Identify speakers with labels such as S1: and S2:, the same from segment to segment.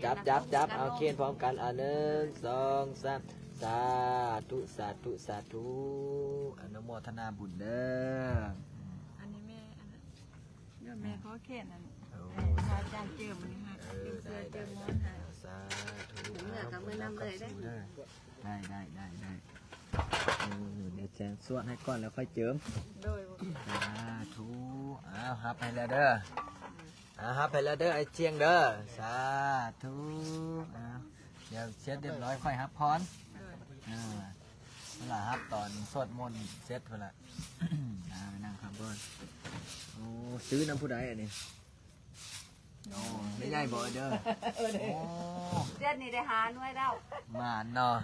S1: จับเอาเขียนพร้อมกัน1 2 3สาธุสาธุสาธุอนุโมทนาบุญเด้อ
S2: อันนี้แม่เดี๋ยวแม่เขาเขียนนั่นพระอาจารย์เจิมมันนี่ฮะเจิมเจิมม้อนฮะ
S1: สาธุ
S3: เหนือกับมือนำเลยได้
S1: ได้เดี๋ยวแจ้งสวดให้ก่อนแล้วค่อยเจิม
S2: โดย
S1: สาธุฮับให้แล้วเด้อฮับให้แล้วเด้อไอ้เชียงเด้อสาธุเดี๋ยวเสร็จเรียบร้อยค่อยฮับพรเวลาฮับตอนสวดมนต์เสร็จเวลาไปนั่งครับเพื่อนโอ้ซื้อน้ำผู้ใดอันนี้โอ้ไม่ใหญ่บ่เด้อโอ้
S3: เดือนนี้ได้หาหน่วยแล้ว
S1: มาเนาะ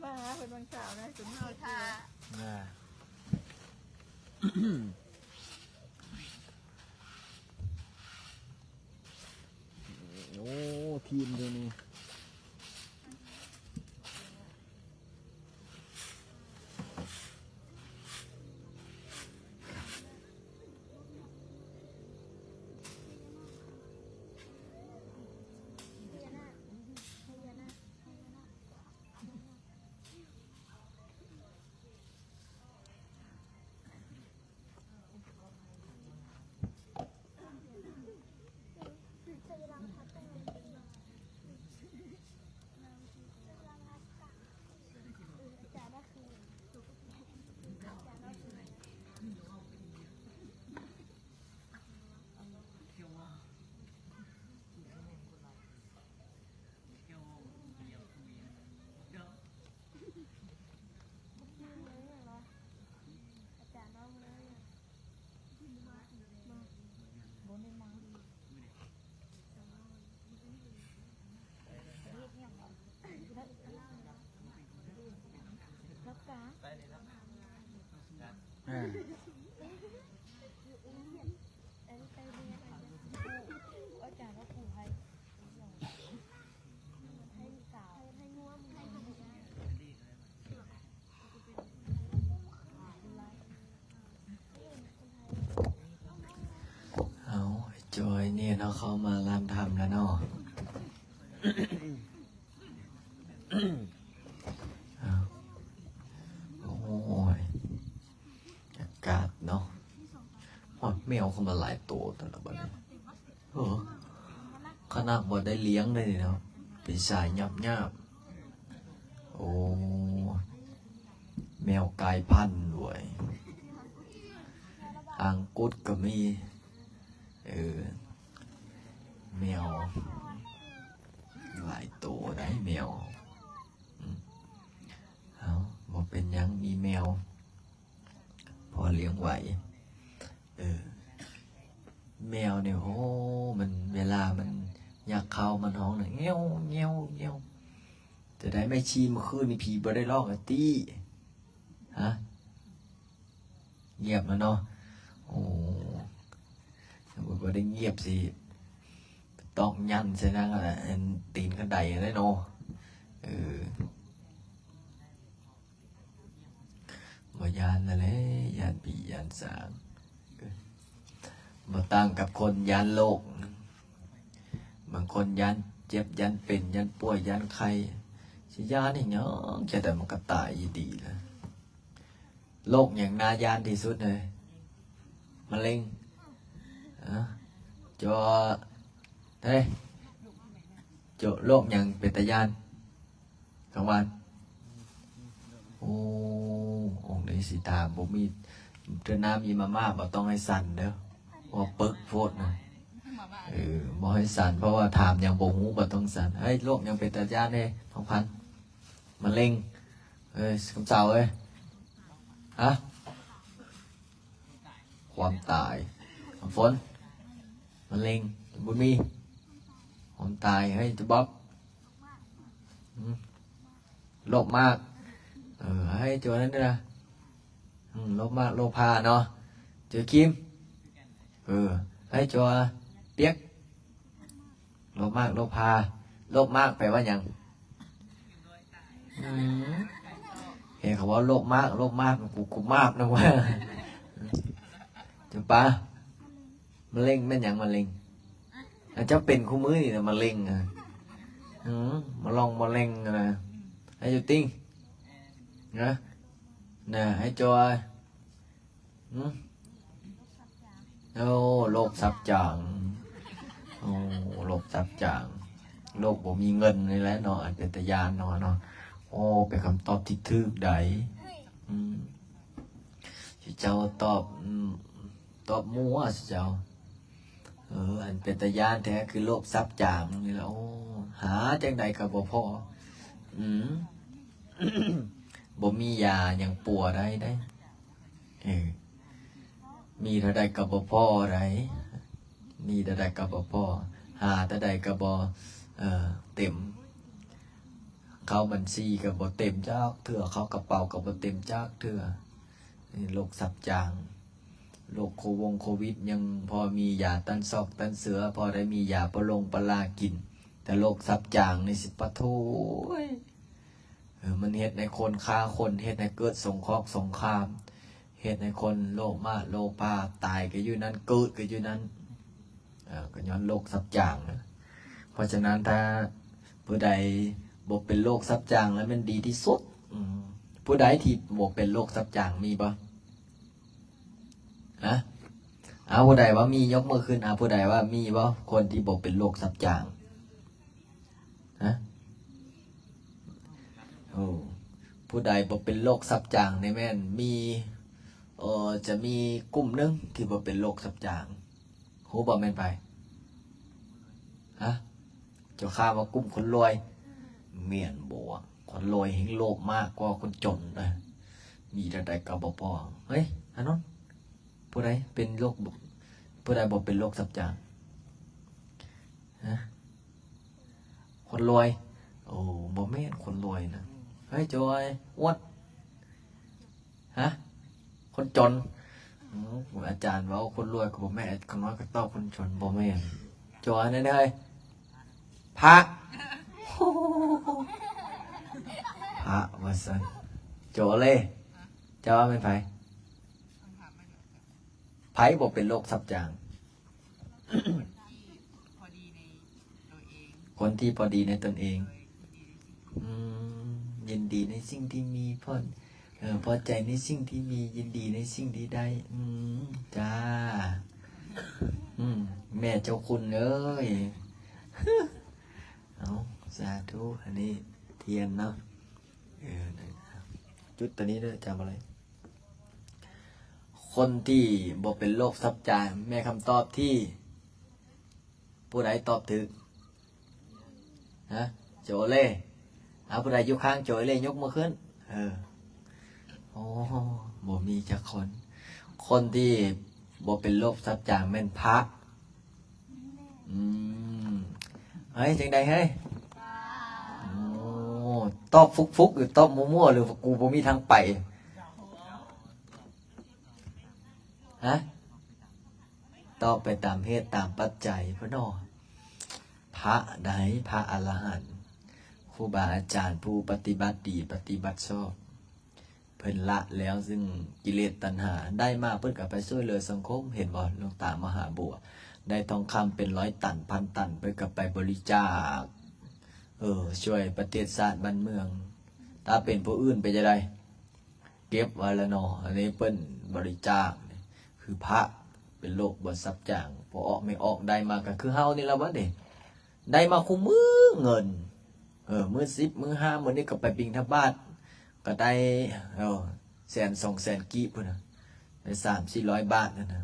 S2: มาหาเป็นวันเสาร์นะจุ่มเอาท่า
S1: โอ้ทีมตัวนี้จอยเนี่ยเนาะเขามาลามทำแล้วเนาะโอ้ยอากาศเนาะแมวเข้ามาหลายตัวแต่ละบัดนี้ขนาดบ่ได้เลี้ยงเลยเนาะเป็นสายยับโอ้แมวกลายพันธุ์ด้วยอังกุดก็มีแมวหลายตัวได้แมวบอกเป็นยังมีแมวพอเลี้ยงไหวแมวเนี่ยโอ้มันเวลามันอยากเข้ามันห้องเนี่ยเงี้ยวจะได้ไม่ชีเมื่อคืนนี่ผีบ่ได้ลอกอะตี้เงียบแล้วเนาะโอ้บ่ได้เงียบสิต้องยันใช่ไหมก็ตีนกันไดได้เนาะบ่ยานอะไรยานปียานสางบ่ต่างกับคนยานโลกบางคนยานเจ็บยานเป็นยานป่วยยานไข้สิยานนี่เนาะแค่แต่มันก็ตายดีแล้วโรคอย่างน่ายานที่สุดเลยมะเร็งจอเฮ้ยจโรคอย่างเป็นตายานกลางวันโอ้องค์นี้สิตาบ่มีเตือนน้ำมีมาม่าบ่ต้องให้สั่นเด้อว่าปึกโพดนะบ่ให้สั่นเพราะว่าถามอย่างบ่ฮู้บ่ต้องสั่นเฮ้ยโรคอย่างเป็นตายานเด้ท้องพันมะเร็งคำเจ้าความตายฝนมะเร็งบุญมีความตายให้จะบ๊อบโรคมากให้เจอนั้นด้วยนะโรคมากโรคพาเนาะเจอคิมให้เจอเปียกโรคมากโรคพาโรคมากแปลว่าอย่างเห็นเขาว่าโรคมากกูมากนะว่าจำปามะเร็งเป็นอย่างมะเร็งเจ้าเป็นคู่มือนี่นะมะเร็ง มาลองมาเล่งนะให้อยู่ติ้งนะnè hãy cho ô lột sắp chẳng ô lột sắp chẳng lột bộ mi ngân này lẽ nóเป็นตะยานnóโอ้เป็นคำตอบที่ถูกได้สิเจ้าตอบมั่วสิเจ้าอันเป็นตะยานแท้คือโลกซับจางนี่แหละโอ้หาจังใดก็บ่พอบ่มียายังปัวได้มีเท่าใดก็บ่พอได้มีเท่าใดก็บ่พอหาเท่าใดก็บ่เต็มเข้าบัญชีก็บ่เต็มจักเทื่อเข้ากระเป๋าก็บ่เต็มจักเทื่อนี่โรคซับจางโรคโควิดยังพอมียาต้านซอกต้านเสือพอได้มียาปลากินแต่โรคซับจางนี่สิปะโถมันเฮ็ดในคนฆ่าคนเฮ็ดในเกิดสงครามเฮ็ดในคนโลภมากโลภาตายก็อยู่นั้นเกิดก็อยู่นั้นก็ย้อนโรคซับจางนะเพราะฉะนั้นถ้าผู้ใดบ่เป็นโรคซับจางแล้วมันดีที่สุดผู้ใดที่บ่เป็นโรคซับจางมีบ่ฮะผู้ใดว่ามียกมือขึ้นผู้ใดว่ามีบ่คนที่บ่เป็นโรคซับจางฮะผู้ใดบ่เป็นโรคซับจางในแม่นมีจะมีกลุ่มนึงที่บ่เป็นโรคซับจางฮู้บ่แม่นไปฮะเจ้าข้าว่ากลุ่มคนรวยเมียนบ่คนรวยเห็นโลภมากกว่าคนจนนะมีแต่ใดก็บ่พอเฮ้ยอันนั้นผู้ใดเป็นโรคผู้ใดบ่เป็นโรคซับจางฮะคนรวยบ่แม่นคนรวยนะเฮ้ยจอยอ้วนฮะคนจนอาจารย์ว่าคนรวยก็บ่แม่นคนน้อยก็ต้องคนจนบ่แม่นจอยนั่นเอ้ยพระพระว่าซั่นโจเลยเจ้าว่าเป็นไผบ่เป็นโรคซับจางคนที่พอดีในตนเองยินดีในสิ่งที่มีพอใจในสิ่งที่มียินดีในสิ่งที่ได้จ้าแม่เจ้าคุณเอ้ยเอาสาธุอันนี้เทียนเนาะจุดตัวนี้ด้วยจำอะไรคนที่บ่เป็นโรคซับจางแม่คำตอบที่ผู้ใดตอบถึกฮะโจเล่ผู้ใดอยู่ข้างโจเล่ยกมือขึ้นโอ้บ่มีจักคนที่บ่เป็นโรคซับจางแม่นพระเฮ้ยจังใดเฮ้ยตอบฟุกหรือตอบมั่วๆหรือกูบ่มีทางไปฮะตอบไปตามเหตุตามปัจจัยพ่อน้อพระใดพระอรหันต์ครูบาอาจารย์ผู้ปฏิบัติดีปฏิบัติชอบเพิ่นละแล้วซึ่งกิเลสตัณหาได้มาเพิ่นก็ไปช่วยเหลือสังคมเห็นบ่หลวงตามหาบัวได้ทองคำเป็น100 ตัน1,000 ตันไปกับไปบริจาคช่วยประเทศชาติบ้านเมืองถ้าเป็นผู้อื่นไปจะได้เก็บไว้แล้วเนาะอันนี้เพิ่นบริจาคคือพระเป็นโรคบ่ซับจางพอออกไม่ออกได้มาก็คือเฮานี่ล่ะบ่เด้ได้มาคุมือเงินมื้อ10มื้อ5มื้อนี้ก็ไปบิณฑบาตก็ได้100,000 200,000กีบพุ่นน่ะได้300-400 บาทนั่นน่ะ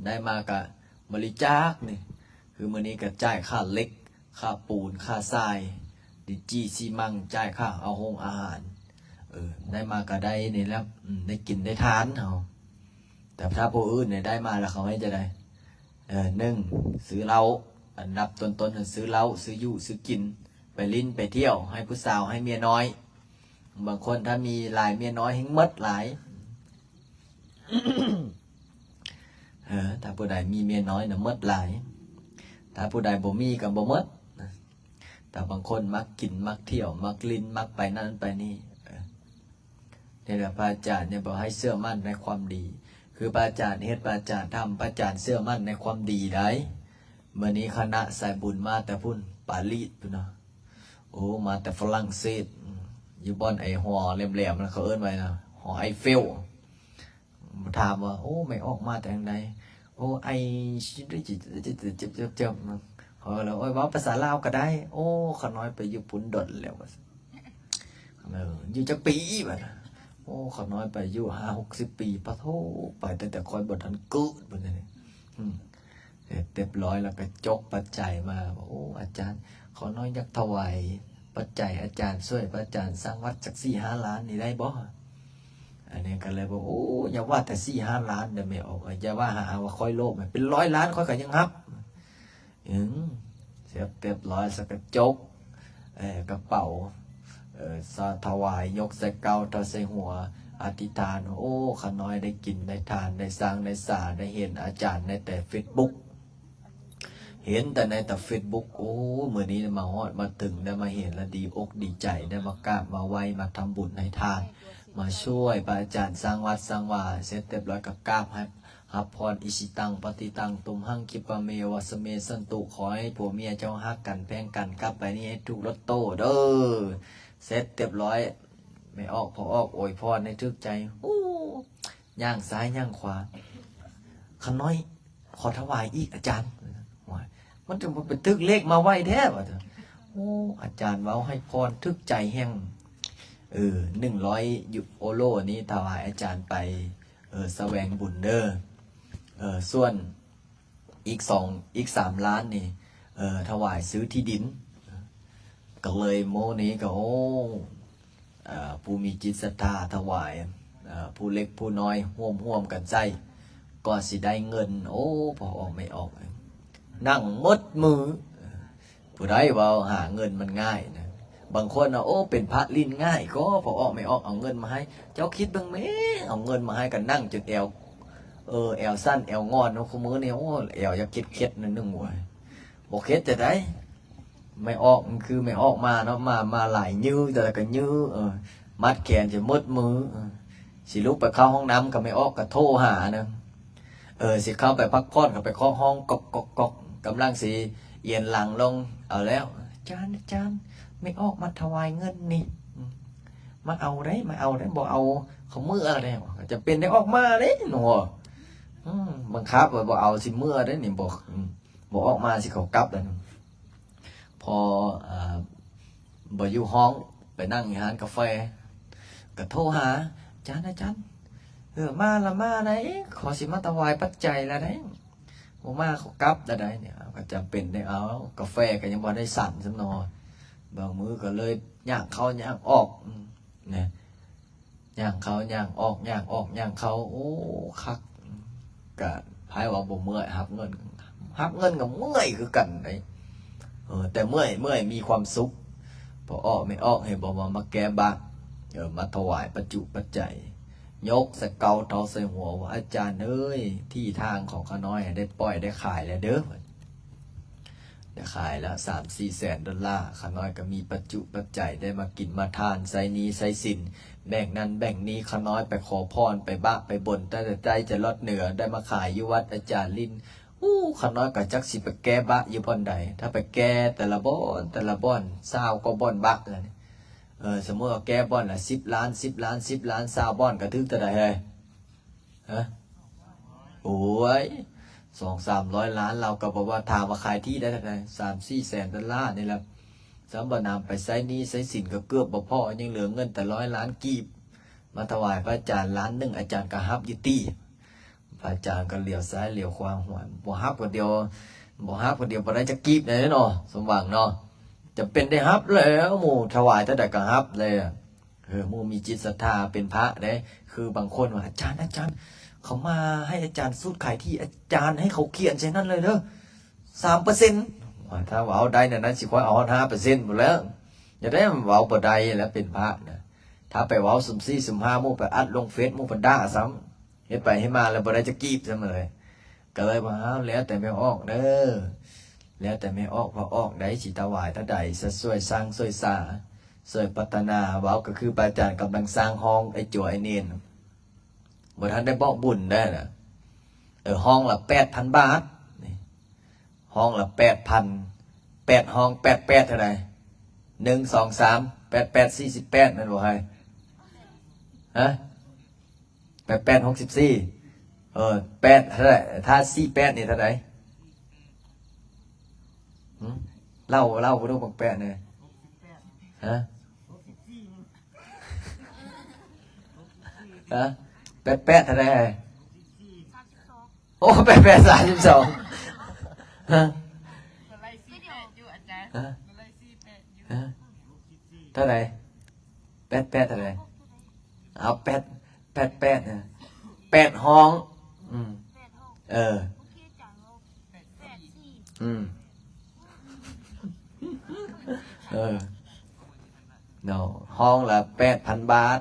S1: ได้มาก็บริจาคนี่คือมื้อนี้ก็จ่ายค่าเหล็กค่าปูนค่าทรายดิจีซีมังจ่ายค่าเอาโรงอาหารได้มาก็ได้นี่แล้วได้กินได้ทานเฮาแต่ถ้าผู้อื่นเนี่ยได้มาแล้วเขาให้จะได้1ซื้อเหล้าอันดับต้นๆซื้อเหล้าซื้ออยู่ซื้อกินไปลิ้นไปเที่ยวให้ผู้สาวให้เมียน้อยบางคนถ้ามีหลายเมียน้อยให้หมดหลาย ถ้าผู้ใดมีเมียน้อยน่ะหมดหลายถ้าผู้ใดบ่มีก็บ่หมดแต่บางคนมักกินมักเที่ยวมักลิ้นมักไปนั่นไปนี่นี่แหละพระอาจารย์เนี่ยบอกให้เชื่อมั่นในความดีคือพระอาจารย์เฮ็ดพระอาจารย์ทำพระอาจารย์เชื่อมั่นในความดีได้เมื่อนี้คณะสายบุญมาแต่พุ่นปาลีดพุ่นเนาะ โอ้มาแต่ฝรั่งเศสอยู่บอนไอหอแหลมๆนะเขาเอิ้นไว้นะหอไอเฟลถามว่าโอ้ไม่ออกมาแต่ทางใดโอ้ไอเจ็บเขาเลยโอ้ยว่าภาษาลาวก็ได้โอ้ขาน้อยไปอยู่ปุ่นดดแล้วอยู่จักปีแบบโอ้ขาน้อยไปอยู่50-60 ปีปะโทไปแต่คอยบททันเกิดแบบนี้เรียบร้อยแล้วก็จกปัจจัยมาโอ้อาจารย์ขอน้อยอยากถวายปัจจัยอาจารย์ช่วยพระอาจารย์สร้างวัดจาก4-5 ล้านนี่ได้บ่อันนี้ก็เลยบอกโอ้อย่าว่าแต่4-5 ล้านเดี๋ยวไม่ออกอย่าว่าหาว่าค่อยโลภเป็น100 ล้านค่อยก็ยังฮับเสร็จเรียบร้อยสักกระจกกระเป๋าสาถวายยกใส่เกาตาใส่หัวอธิษฐานโอ้ข้าน้อยได้กินได้ทานได้สร้างได้สาได้เห็นอาจารย์ในแต่เฟซบุ๊กเห็นแต่ในแต่เฟซบุ๊กโอ้เมื่อนี้มาฮอดมาถึงได้มาเห็นแล้วดีอกดีใจได้มากราบมาไหว้มาทำบุญให้ทานมาช่วยพระอาจารย์สร้างวัดสร้างวาเสร็จเรียบร้อยกับกราบให้ฮับพรอิชิตังปฏิตังตุมหังคิปะเมวะสเมสันตุขอให้ผัวเมียเจ้าฮักกันแพงกันกลับไปนี่ให้ถูกรถโต้เด้อเสร็จเรียบร้อยไม่ออกพอออกโอยพรในทึกใจโอ้ย่างซ้ายย่างขวาขน้อยขอถวายอีกอาจารย์มันจะเป็นทึกเลขมาไว้แท้ป่ะเถอะโอ้อาจารย์เว้าให้พรทึกใจแห้ง100ยูโรนี้ถวายอาจารย์ไปแสวงบุญเด้อส่วนอีก3 ล้านนี่ถวายซื้อที่ดินก็เลยโมนี้ก็โอ้ผู้มีจิตศรัทธาถวายผู้เล็กผู้น้อยร่วมกันใจก็สิได้เงินโอ้พอออกไม่ออกนั่งมดมือผู้ใดว่าหาเงินมันง่ายนะบางคนโอ้เป็นพระลิ้นง่ายก็พอออกไม่ออกเอาเงินมาให้เจ้าคิดบ้างไหมเอาเงินมาให้กันนั่งจนแอวสั้นแอวงอนเขามือเนี่ยโอ้แอวจะเข็ดนั่นนึงหัวบอกเข็ดจะได้ไม่ออกคือไม่ออกมาเนาะมาหลายยื้อแต่ก็ยื้อมัดแขนจะมดมือสิลุกไปเข้าห้องน้ำก็ไม่ออกก็โทรหานะสิเข้าไปพักผ่อนก็ไปเคาะห้องกอกกำลังสิเอียนหลังลงเอาแล้วอาจารย์ไม่ออกมาถวายเงินนี่มาเอาได้บอกเอาเขาเมื่ออะไรจะเป็นได้ออกมาได้หนูบังคับบอกเอาสิเมื่อได้นี่บอกออกมาสิเขากลับแล้วพอบ่อยู่ห้องไปนั่งอยู่ร้านกาแฟก็โทรหาอาจารย์มาไหนขอสิมาถวายปัจจัยแล้วไหนบ่มาเขากลับแล้วได้เนี่ยก็จำเป็นได้เอากาแฟก็ยังบ่ได้สั่นซะหน่อยบางมื้อก็เลยย่างเข้าย่างออกเนี่ยย่างเข้าย่างออกย่างออกย่างเข้าโอ้คักก็พายว่าบ่เมื่อยหับเงินกับเมื่อยคือกันไดแต่เมื่อยมีความสุขพอออกไม่ออกให้บอกว่ามาแก้บะมาถวายปัจจุปัจจัยยกสเกาเทาใส่หัวว่าอาจารย์เอ้ยที่ทางของข้าน้อยได้ปล่อยได้ขายแล้วเด้อได้ขายแล้ว3-4 แสนดอลลาร์ข้าน้อยก็มีปัจจุปัจจัยได้มากินมาทานใส่นี้ใส่สินแบ่งนั้นแบ่งนี้ข้าน้อยไปขอพรไปบะไปบนแต่ใจจะลดเหนือได้มาขายอยู่วัดอาจารย์ลินข้าน้อยก็จักสิไปแก้บะอยู่บ่อนใดถ้าไปแก้แต่ละบ่อน20ก็บ่อนบะเลยสมมติว่าแก้บ่อนละ10 ล้าน20 บ่อนก็ถึงแต่ใดเฮ้ยโอ้ย200-300 ล้านเราก็บอกว่าถามว่าขายที่ได้เท่าไหร่3-4 แสนดอลลาร์นี่แหละสำหรับนำไปใช้นี้ใช้สินก็เกือบบ่พอยังเหลือเงินแต่100 ล้านกีบมาถวายพระอาจารย์1 ล้านอาจารย์ก็ฮับอยู่ตี้พระอาจารย์ก็เหลียวซ้ายเหลียวขวาหัวบ่ฮับคนเดียวบ่ได้จะกีบเลยเนาะสมหวังเนาะจะเป็นได้ฮับแล้วหมู่ถวายแต่ใดก็ฮับเลยหมู่มีจิตศรัทธาเป็นพระเด้คือบางคนว่าอาจารย์เขามาให้อาจารย์สูตรขายที่อาจารย์ให้เขาเขียนใช่นั่นเลยเด้อ 3% ถ้าว่าเอาได้นั้นสิค่อยเอา 5% หมดแล้วอย่าได้เว้าบ่ได้แล้วเป็นพระนะถ้าไปเว้าสุ่ม4สุ่ม5หมู่ไปอัดลงเฟซหมู่ไปด่าซ้ำเฮ็ดไปให้มาแล้วบ่ได้จะกีบซะเลยก็เลยว่าแล้วแต่ไม่ออกเด้อแล้วแต่ไม่ออกพอออกได้สิถวายเท่าใดซะช่วยสร้างช่วยสาช่วยพัฒนาเว้าก็คือพระอาจารย์กำลังสร้างห้องไอ้จั่วไอ้เนนบ่ทันได้บอกบุญได้น่ะห้องละ 8,000 บาทนี่ห้องละ 8,000 8ห้อง88เท่าใด 1 2 3 8 8 48นั่นบ่ให้ฮะ8 8 648เท่าไหร่ถ้า48นี่เท่าไหร่เล่าบ่รู้บัก8เนี่ยฮะฮะ8 8เท่าไหร่โอ้8 8 32ฮะ
S2: ไล่ซีแปดอยู่อาจารย์
S1: ฮะ
S2: ไล่ซีแปดอยู่
S1: ฮะเท่าไหร่8 8เท่าไหร่เอา8 นะ8ห้องเออเนาะห้องละ8,000 บาท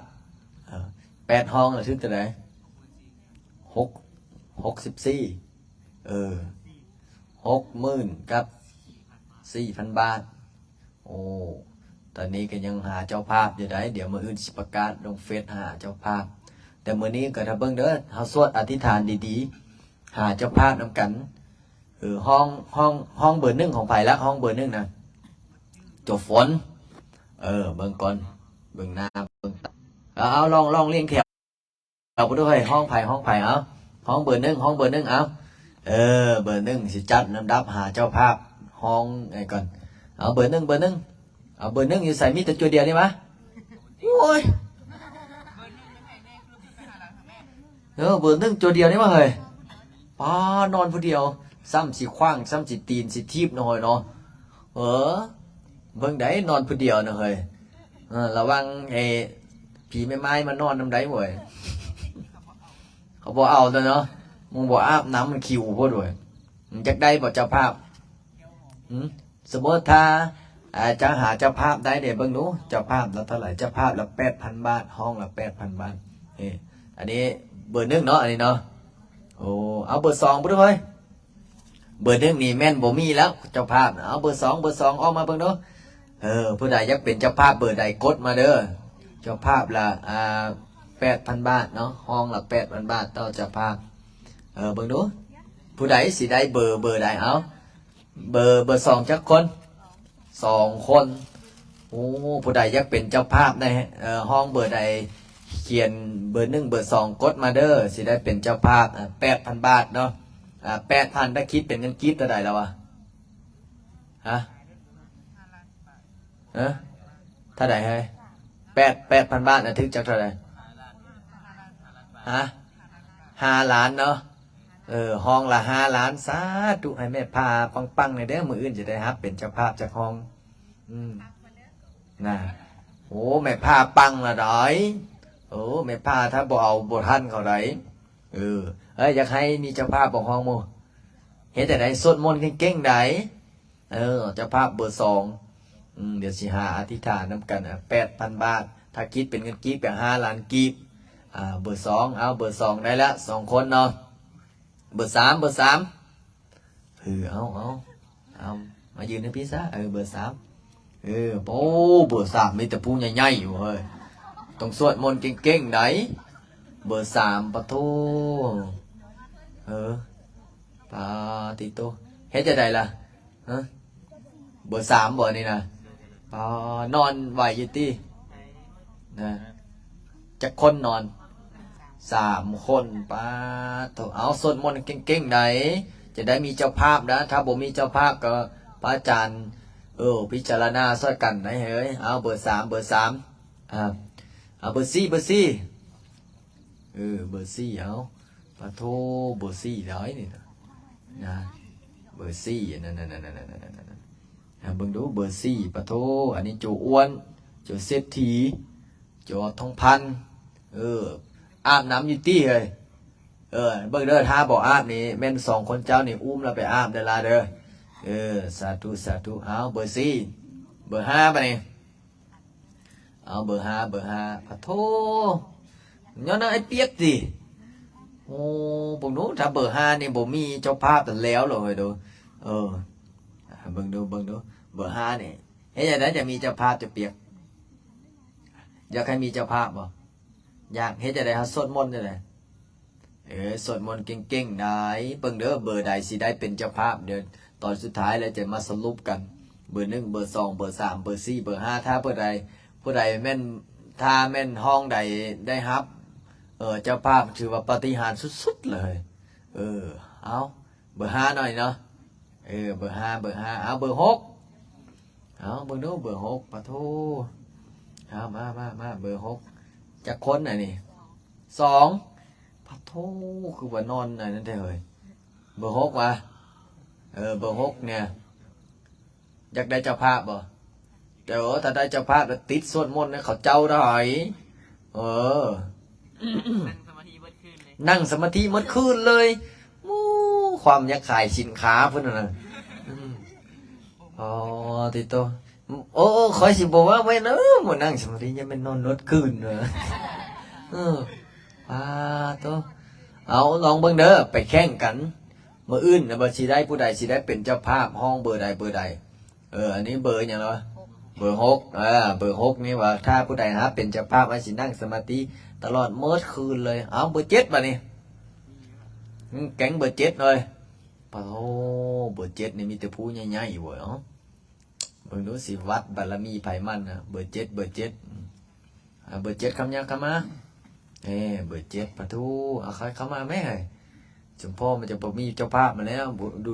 S1: 8ห้องละถึงเท่าไหร่6460,000กับ4,000 บาทโอ้ตอนนี้ก็ยังหาเจ้าภาพอยู่ได้เดี๋ยวมื้ออื่นสิประกาศลงเฟซหาเจ้าภาพแต่มื้อนี้ก็ถ้าเบิ่งเด้อเฮาสวดอธิษฐานดีๆหาเจ้าภาพนำกันห้องเบอร์1ของไผละห้องเบอร์1นะจบฝนเบิ่งก่อนเบิ่งหน้าเบิ่งตาเอาลองเรียงแถวเอาไปด้วยห้องไผเอาห้องเบอร์1ห้องเบอร์1เอาเบอร์1สิจัดลำดับหาเจ้าภาพห้องไอ้ก่อนเอาเบอร์1เอาเบอร์1อยู่ใส่มีแต่ตัวเดียวนี่มะโอ้ยเบอร์1ตัวเดียวนี่มาเฮ้ยป้านอนผู้เดียวซ้ำสิขว้างซ้ำสิตีนสิทีบหน่อยเนาะเบิ่งได้นอนผู้เดียวนะเฮ้ยระวังไอ้ผีแม่ไม้มานอนนำได้บ่อยเขาบ่เอาตัวเนาะมึงบ่อาบน้ำมันคิวพวกด้วยจักได้บ่เจ้าภาพสมมติถ้าจะหาเจ้าภาพได้เดี๋ยวเบิ่งดูเจ้าภาพละเท่าไหร่เจ้าภาพละ8,000 บาทห้องละ8,000 บาทอันนี้เบอร์1เนาะอันนี้เนาะโอ้เอาเบอร์2บ่ด้วยเฮ้ยเบอร์1นี่แม่นบ่มีแล้วเจ้าภาพเอาเบอร์2ออกมาเบิ่งดูผู้ใดอยากเป็นเจ้าภาพเบอร์ใดกดมาเด้อเจ้าภาพละ8,000 บาทเนาะห้องละ8,000 บาทต่อเจ้าภาพเบิ่งดูผู้ใดสิได้เบอร์ใดเอาเบอร์2จักคน2 คนโอ้ผู้ใดอยากเป็นเจ้าภาพได้ห้องเบอร์ใดเขียนเบอร์1เบอร์2กดมาเด้อสิได้เป็นเจ้าภาพ8,000 บาทเนาะ8,000ถ้าคิดเป็นเงินกีบเท่าใดแล้ววะฮะเท่าใดเฮ้ย8,000 บาทถึงจักเท่าใดฮะ5 ล้านเนาะห้องละ5 ล้านสาธุให้แม่พาปังๆในเด้อมื้ออื่นจะได้ครับเป็นเจ้าภาพจากห้องน่ะโอ้แม่พาปังละดอยโอ้แม่พาถ้าบ่เอาบ่ทันเขาได้อยากให้มีเจ้าภาพของห้องโมเฮ็ดแต่ไหนสวดมนต์เก่งๆได้เจ้าภาพเบอร์2เดี๋ยวสิหาอธิษฐานนำกัน8,000 บาทถ้าคิดเป็นเงินกีบก็5 ล้านกีบเบอร์2เอาเบอร์2ได้ละ2 คนเนาะเบอร์3เอามายืนให้พี่ซะเบอร์3โอ้เบอร์3มีแต่ผู้ใหญ่ๆอยู่เฮ้ยต้องสวดมนต์เก่งๆได้เบอร์3ปะโทปาติโตเฮ็ดจะได้ล่ะเบอร์3บ่นี่นะนอนไหวอยู่ตินะจักคนนอน3 คนป้าโถเอาสวดมนต์เก่งๆได้จะได้มีเจ้าภาพนะถ้าบ่มีเจ้าภาพก็พระอาจารย์พิจารณาช่วยกันนะเฮ้ยเอาเบอร์3เอาเบอร์4เบอร์4เอาปะโทเบอร์4ได้นี่นะเบอร์4นั่นเบิ่งดูเบอร์4ปะโทอันนี้โจอ้วนโจเศรษฐีโจทองพันอาบน้ำอยู่ตี้เฮ้ยเบิ่งเด้อถ้าบ่อาบนี่แม่น2 คนเจ้านี่อุ้มแล้วไปอาบเด้อล่ะเด้อสาธุเอาเบอร์4เบอร์5ป่ะนี่เอาเบอร์5ปะโทย้อนไอ้เปียกสิโอ้ผมรู้ถ้าเบอร์5นี่บ่มีเจ้าภาพแต่แล้วเลยดูเบิ่งดูเบอร์5นี่เฮ็ดจังได๋จะมีเจ้าภาพจะเปียกอยากให้มีเจ้าภาพบ่อยากเฮ็ดจังได๋เฮาสวดมนต์จังได๋สวดมนต์เก่งๆได้เบิ่งเด้อเบอร์ใดสิได้เป็นเจ้าภาพเดี๋ยวตอนสุดท้ายแล้วจะมาสรุปกัน เบอร์หนึ่งเบอร์สองเบอร์สามเบอร์สี่เบอร์ห้าถ้าผู้ใดแม่นถ้าแม่นห้องใดได้รับเจ้าภาพถือว่าปาฏิหาริย์สุดๆเลยเอาเบอร์ห้าหน่อยเนาะเบอร์ห้าเอาเบอร์หกเอาเบอร์โน้เบอร์หกปะโทเอามาเบอร์หกจะค้นไหนนี่สองปะโทคือว่านอนไหนนั่นเถอะเลยเบอร์หกวะเบอร์หกเนี่ยอยากได้เจ้าภาพบ่เดี๋ยวถ้าได้เจ้าภาพแล้วติดสวดมนต์เนี่ยเขาเจ้าได้นั่งสมาธิหมดคืนเลยความอยากขายสินค้าเพื่อนน่ะติโตคอยสิบอกว่าไม่เนอะมานั่งสมาธิยังไม่นอนรถคืนเลยโตเอาลองเบิ่งเด้อไปแข่งกันมื้ออื่นนะบ่สิได้ผู้ใดสิได้เป็นเจ้าภาพห้องเบอร์ใดอันนี้เบอร์หยังเนาะเบอร์หกเบอร์หกนี่ว่าถ้าผู้ใดหาเป็นเจ้าภาพให้สินั่งสมาธิตลอดมื้อคืนเลยเอาเบอร์เจ็ดบัดนี้แก๊งเบอร์เจ็ดเลยเบอร์เจ็ดนี่มีแต่ผู้ใหญ่ๆเว้ยเบิ่งดูสิวัดบารมีไผมันนะเบอร์เจ็ดเบอร์เจ็ดคำยังคำมาเบอร์เจ็ดปะทูเอาใครเข้ามาไหมเฮ้ยจมพ่อมันจะมีเจ้าภาพมาแล้ว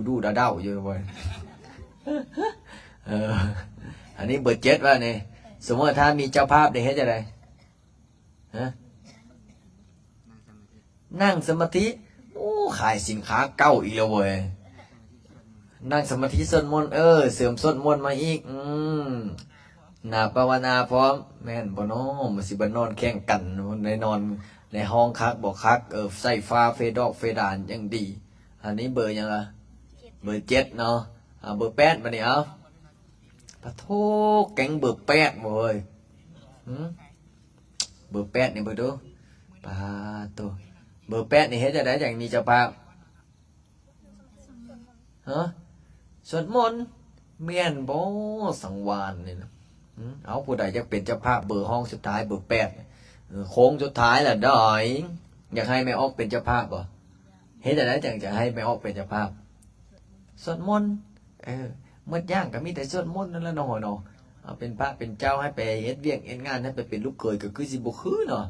S1: ดูดาอยู่เว้ยอันนี้เบอร์เจ็ดว่าเนี่ยสมมติถ้ามีเจ้าภาพได้เฮ็ดจะไรนั่งสมาธิขายสินค้าเก่าอีกแล้วเว้ยนั่งสมาธิสวดมนต์เสริมสวดมนต์มาอีกนาภาวนาพร้อมแม่นบ่น้อมาสิบ่นอนแข่งกันในนอนในห้องคักบ่คักใส่ฟ้าเฟดอกเฟดานยังดีอันนี้เบอร์ยังล่ะเบอร์เจ็ดเนาะเบอร์แปดมาเนี่ยเอาปะโทแก๊งเบอร์แปดบ่เว้ยเบอร์แปดนี่เบอร์ดูปะโตเบอร์แปดนี่เฮ็ดจะได้อย่างมีเจ้าภาพสวดมนต์เมียนบ่สังวานนี่นะเอาผู้ใดอยากเป็นเจ้าภาพเบอร์ห้องสุดท้ายเบอร์แปดโค้งสุดท้ายล่ะดอยอยากให้แม่ออกเป็นเจ้าภาพบ่เฮ็ดจะได้จังจะให้แม่ออกเป็นเจ้าภาพสวดมนต์เมื่อย่างก็มีแต่สวดมนต์นั่นแหละเนาะเอาเป็นพระเป็นเจ้าให้ไปเฮ็ดเวียกเฮ็ดงานให้ไปเป็นลูกเขยก็คือสิบ่คือเนาะ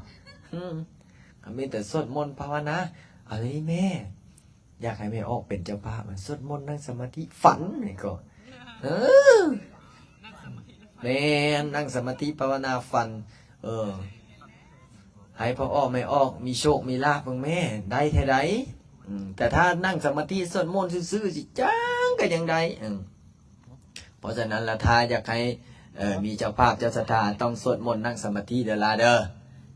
S1: มีแต่สวดมนต์ภาวนาอะไรแม่อยากให้แม่ออกเป็นเจ้าภาพมันสวดมนต์นั่งสมาธิฝันนี่ก็แม่นั่งสมาธิภาวนาฝันให้พอออกไม่ออกมีโชคมีลาภแม่ได้แท้ใดแต่ถ้านั่งสมาธิสวดมนต์ซื่อๆสิจังก็ยังได้เพราะฉะนั้นละถ้าอยากให้มีเจ้าภาพเจ้าศรัทธาต้องสวดมนต์นั่งสมาธิเด้อ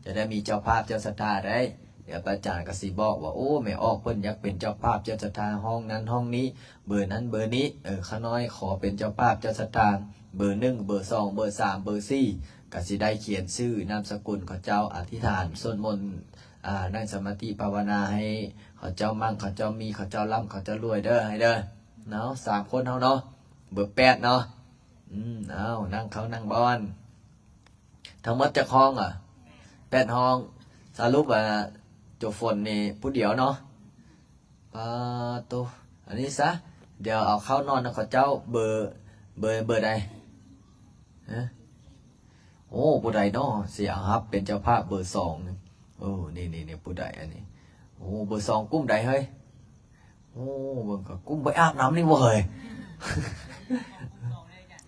S1: จะได้มีเจ้าภาพเจ้าศรัทธาได้เดี๋ยวอาจารย์ก็สิบอกว่าไม่ออกเพิ่นอยากเป็นเจ้าภาพเจ้าศรัทธาห้องนั้นห้องนี้เบอร์นั้นเบอร์นี้ข้าน้อยขอเป็นเจ้าภาพเจ้าศรัทธาเบอร์หนึ่งเบอร์สองเบอร์สามเบอร์สี่ก็สิได้เขียนชื่อนามสกุลของเจ้าอธิษฐานสวดมนต์นั่งสมาธิภาวนาให้เขาเจ้ามั่งเขาเจ้ามีเขาเจ้าร่ำเขาเจ้ารวยเด้อให้เด้อเนาะ3 คนเฮาเนาะเบอร์8เนาะเอานั่งเขานั่งบอนทั้งหมดจะห้อง8 ห้องสรุปว่าโจฝนนี่ผู้เดียวเนาะตัวอันนี้ซะเดี๋ยวเอาเข้านอนนะเขาเจ้าเบอร์ใดผู้ใดเนาะเสียครับเป็นเจ้าภาพเบอร์2นี่ผู้ใดอันนี้เบอร์2กุ้มใดเฮ้ยเบิ่งก็กุ้มไปอาบน้ำนี่บ่เฮ้ย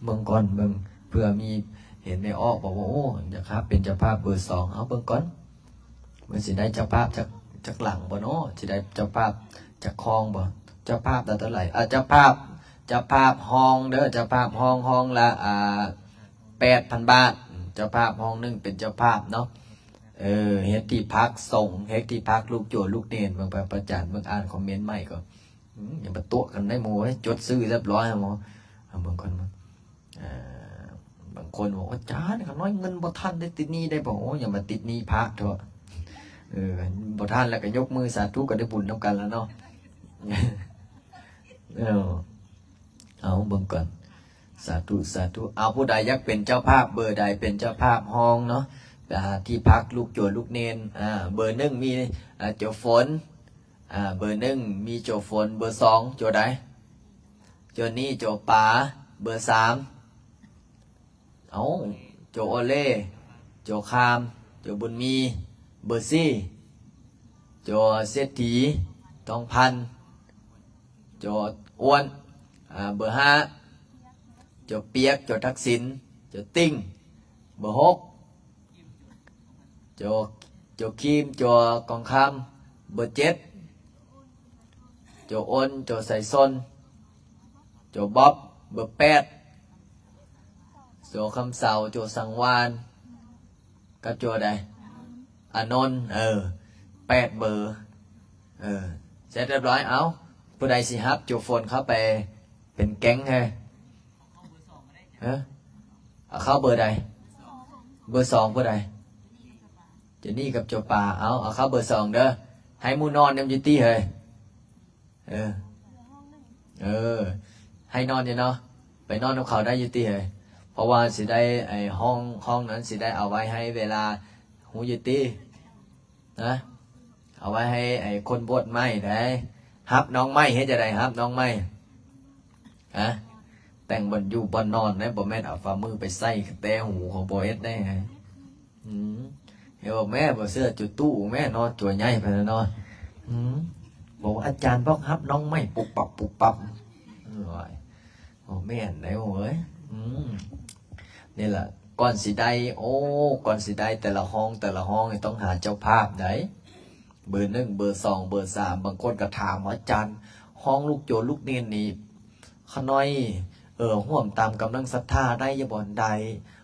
S1: เบิ่งก่อนเบิ่งเพื่อมีเห็นไม่ออกบอกว่าจะครับเป็นเจ้าภาพเบอร์2เอาเบิ่งก่อนมันสิได้เจ้าภาพจากหลังบ่เนาะสิได้เจ้าภาพจากคลองบ่เจ้าภาพได้เท่าไหร่เจ้าภาพห้องเด้อเจ้าภาพห้องละ8,000 บาทเจ้าภาพห้องนึงเป็นเจ้าภาพเนาะเฮ็ดที่พักส่งเฮ็ดที่พักลูกโจลูกเนนเบิ่งไปประจานเบิ่งอ่านคอมเมนต์ใหม่ก็อย่ามาตัวกันได้หมู่จดซื้อเรียบร้อยหมู่เบิ่งก่อนบางคนบอกว่าจ้าเนี่ยน้อยเงินบ่ทันได้ติดหนี้ได้บอกอย่ามาติดหนี้พระเถอะบ่ทันแล้วก็ยกมือสาธุก็ได้บุญนำกันแล้วเนาะเอาเบิ่งก่อนสาธุเอาผู้ใดอยากเป็นเจ้าภาพเบอร์ใดเป็นเจ้าภาพห้องเนาะที่พักลูกโจลูกเนนเบอร์1มีโจฝนเบอร์1มีโจฝนเบอร์2โจใดโจนี่โจป๋า เบอร์สามเอาโจโอเล่โจคามโจบุญมี เบอร์สี่โจเศรษฐีทองพันโจอ้วนเบอร์ห้าโจเปียกโจทักษิณโจติ้งเบอร์หกโจคิมโจกองคำเบอร์เจ็ดโจอ้นโจใส่ซนโจบ๊อบเบอร์แปดโจคำเสาโจสังวานกับโจใดอานนท์8 เบอร์เสร็จเรียบร้อยเอาผู้ใดสิฮับโจโฟนเข้าไปเป็นแก๊งไงเอาเข้าเบอร์ใดเบอร์สองผู้ใดเจนี่กับโจป่าเอาเข้าเบอร์สองเด้อให้มูนอนยำจิตี้เฮ้ยให้นอนอยู่เนาะไปนอนกับเขาได้อจิตี้เฮ้ยเพราะว่าสิได้ไอห้องนั้นสิได้เอาไว้ให้เวลาหูจิตี้นะเอาไว้ให้ไอ้คนบวชไม่ได้ฮับน้องไม่ให้จะได้ฮับน้องไม่แต่งบนอยู่บนนอนนะบ่แม่นเอาฝ่ามือไปใส่แต่หูของโบเอสได้ไงเห็นบอกแม่บอกเสื้อจุดตู้แม่นอนจั่วใหญ่ไปแล้วนอนบอกอาจารย์บอกฮับน้องไม่ปุบปับโอ้แม่นไหนโอ้ยนี่แหละก่อนสิได้ก่อนสิได้แต่ละห้องต้องหาเจ้าภาพไหนเบอร์หนึ่งเบอร์สองเบอร์สามบางคนก็ถามอาจารย์ห้องลูกโจลูกเนียนนี่ขน้อยห่วมตามกำลังศรัทธาได้ยบ่อนใด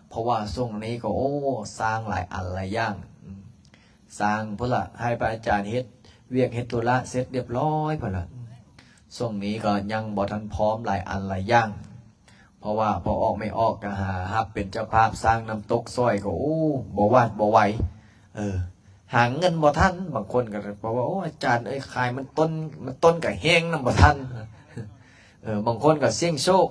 S1: เพราะว่าช่วงนี้ก็สร้างหลายอันหลายอย่างสร้างเพื่อให้พระอาจารย์เฮ็ดเวียกเฮ็ดธุระเสร็จเรียบร้อยเพื่อละช่วงนี้ก็ยังบ่ทันพร้อมหลายอันหลายอย่างเพราะว่าพอออกไม่ออกก็หาฮับเป็นเจ้าภาพสร้างน้ำตกซอยก็บ่วาดบ่ไหวหาเงินบ่ทันบางคนก็บอกว่าอาจารย์ขายมันต้นกับแห้งน้ำบ่ทันบางคนก็เสี่ยงโชค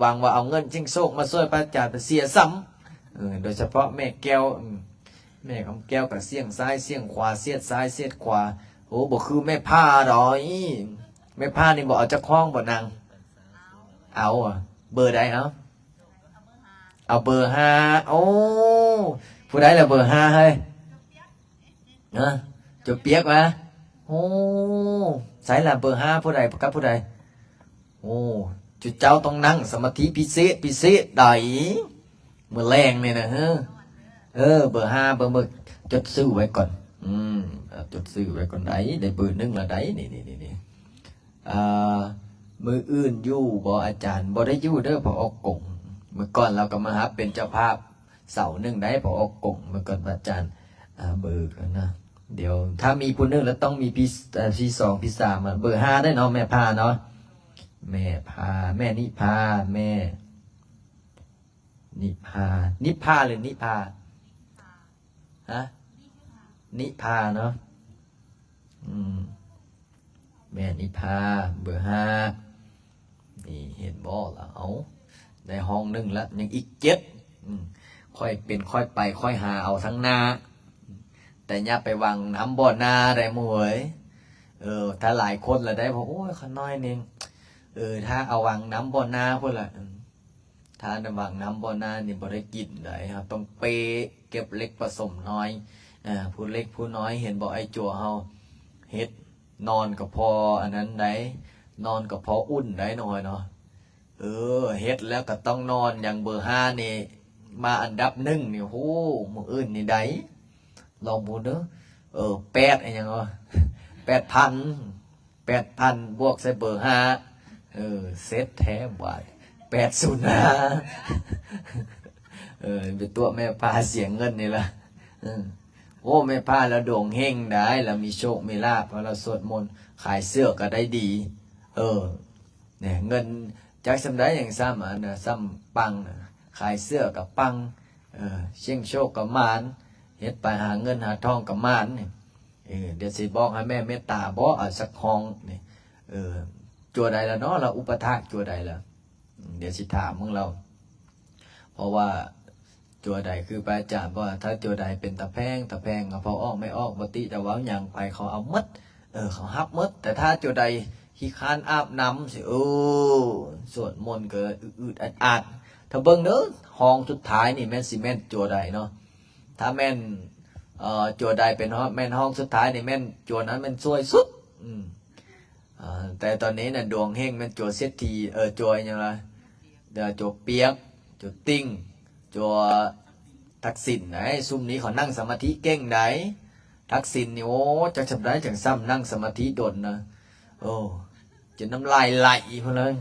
S1: วางว่าเอาเงินเสี่ยงโชคมาช่วยพระอาจารย์ไปเสียซ้ำโดยเฉพาะแม่แก้วแม่ของแก้วกับเสี่ยงซ้ายเสี่ยงขวาเสียดซ้ายเสียดขวาบ่คือแม่ผ้าดอกแม่ผ้านี่บ่เอาจะคล้องบ่นางเอาเบอร์ใดเอาเบอร์ห้าผู้ใดlàเบอร์ห้าเฮ้ยจุดเปียกมาใส่ละเบอร์ห้าผู้ใดกับผู้ใดจุดเจ้าต้องนั่งสมาธิพิเศษได้เมื่อแรงเนี่ยนะเบอร์ห้าเบอร์จดซื้อไว้ก่อนจดซื้อไว้ก่อนได้เบอร์หนึ่งละได้นี่มืออื่นอยู่บ่อาจารย์บ่ได้อยู่เด้อพอออกกงเมื่อก่อนเราก็มาฮับเป็นเจ้าภาพเสาหนึ่งได้พอออกกงเมื่อก่อนอาจารย์เบอร์กันนะเดี๋ยวถ้ามีผู้นึงแล้วต้องมีพี่สองพี่สามเบอร์ห้าได้เนาะแม่พาเนาะแม่พาแม่นิพาแม่นิพาหรือนิพานิพาเนาะแม่นิพาเบอร์ห้านี่เห็นบ่ล่ะในห้องนึงแล้วยังอีกค่อยเป็นค่อยไปค่อยหาเอาทั้งหน้าแต่อย่าไปวางน้ำบ่อนาได้หมวยถ้าหลายคนละได้เพราะข้าน้อยนึงถ้าเอาวางน้ำบ่อนาพวกละถ้าวางน้ำบ่อนานี่บ่ได้กินได้ครับต้องเปเก็บเล็กผสมน้อยผู้เล็กผู้น้อยเห็นบ่ไอ้จั่วเฮาเฮ็ดนอนกับพออันนั้นได้นอนกับพออุ่นได้หน่อยเนาะเฮ็ดแล้วก็ต้องนอนอย่างเบอร์ห้านี่มาอันดับหนึ่งนี่มืออื่นนี่ได้ลองพูดเด้อ8อะไรอย่างเงี้ย8,000บวกใส่เบอร์ห้าเซตแท้บ่าย805เป็นตัวแม่พาเสียงเงินนี่ละแม่พาแล้วโด่งเฮงได้แล้วมีโชคมีลาภพอเราสวดมนต์ขายเสื้อก็ได้ดีเนี่ยเงินจากสำได้อย่างซ้ำซ้ำปังขายเสื้อกับปังเชี่ยงโชคกับมานเฮ็ดไปหาเงินหาทองกับมานนี่เดี๋ยวสิบอกให้แม่เมตตาบ่เอาสักห้องนี่จั่วใดแล้วเนาะเราอุปถากจั่วใดแล้วเดี๋ยวสิถามมึงเราเพราะว่าจั่วใดคือพระอาจารย์ว่าถ้าจั่วใดเป็นตะแพงก็พอออกไม่ออกบ่ติจะเว้าหยังไปเขาเอาหมดเขาฮับหมดแต่ถ้าจั่วใด ขี้คร้านอาบน้ำสิสวดมนต์ก็อึดๆอัดๆถ้าเบิ่งเด้อห้องสุดท้ายนี่แม่นสิแม่นจัวใดเนาะถ้าแม่นจัวใดเป็นแม่นห้องสุดท้ายนี่แม่นจัวนั้นแม่นซวยสุดแต่ตอนนี้น่ะดวงเฮงแม่นจัวเศรษฐีจัวอหยังล่ะจัวเปียกจัวติ้งจัวทักษิณไหนซุ่มนี้เขานั่งสมาธิเก่งไดทักษิณนี่โอ้จักจำได้จังซ้ำนั่งสมาธิดนนะโอ้จะน้ำลายไหลพอเลย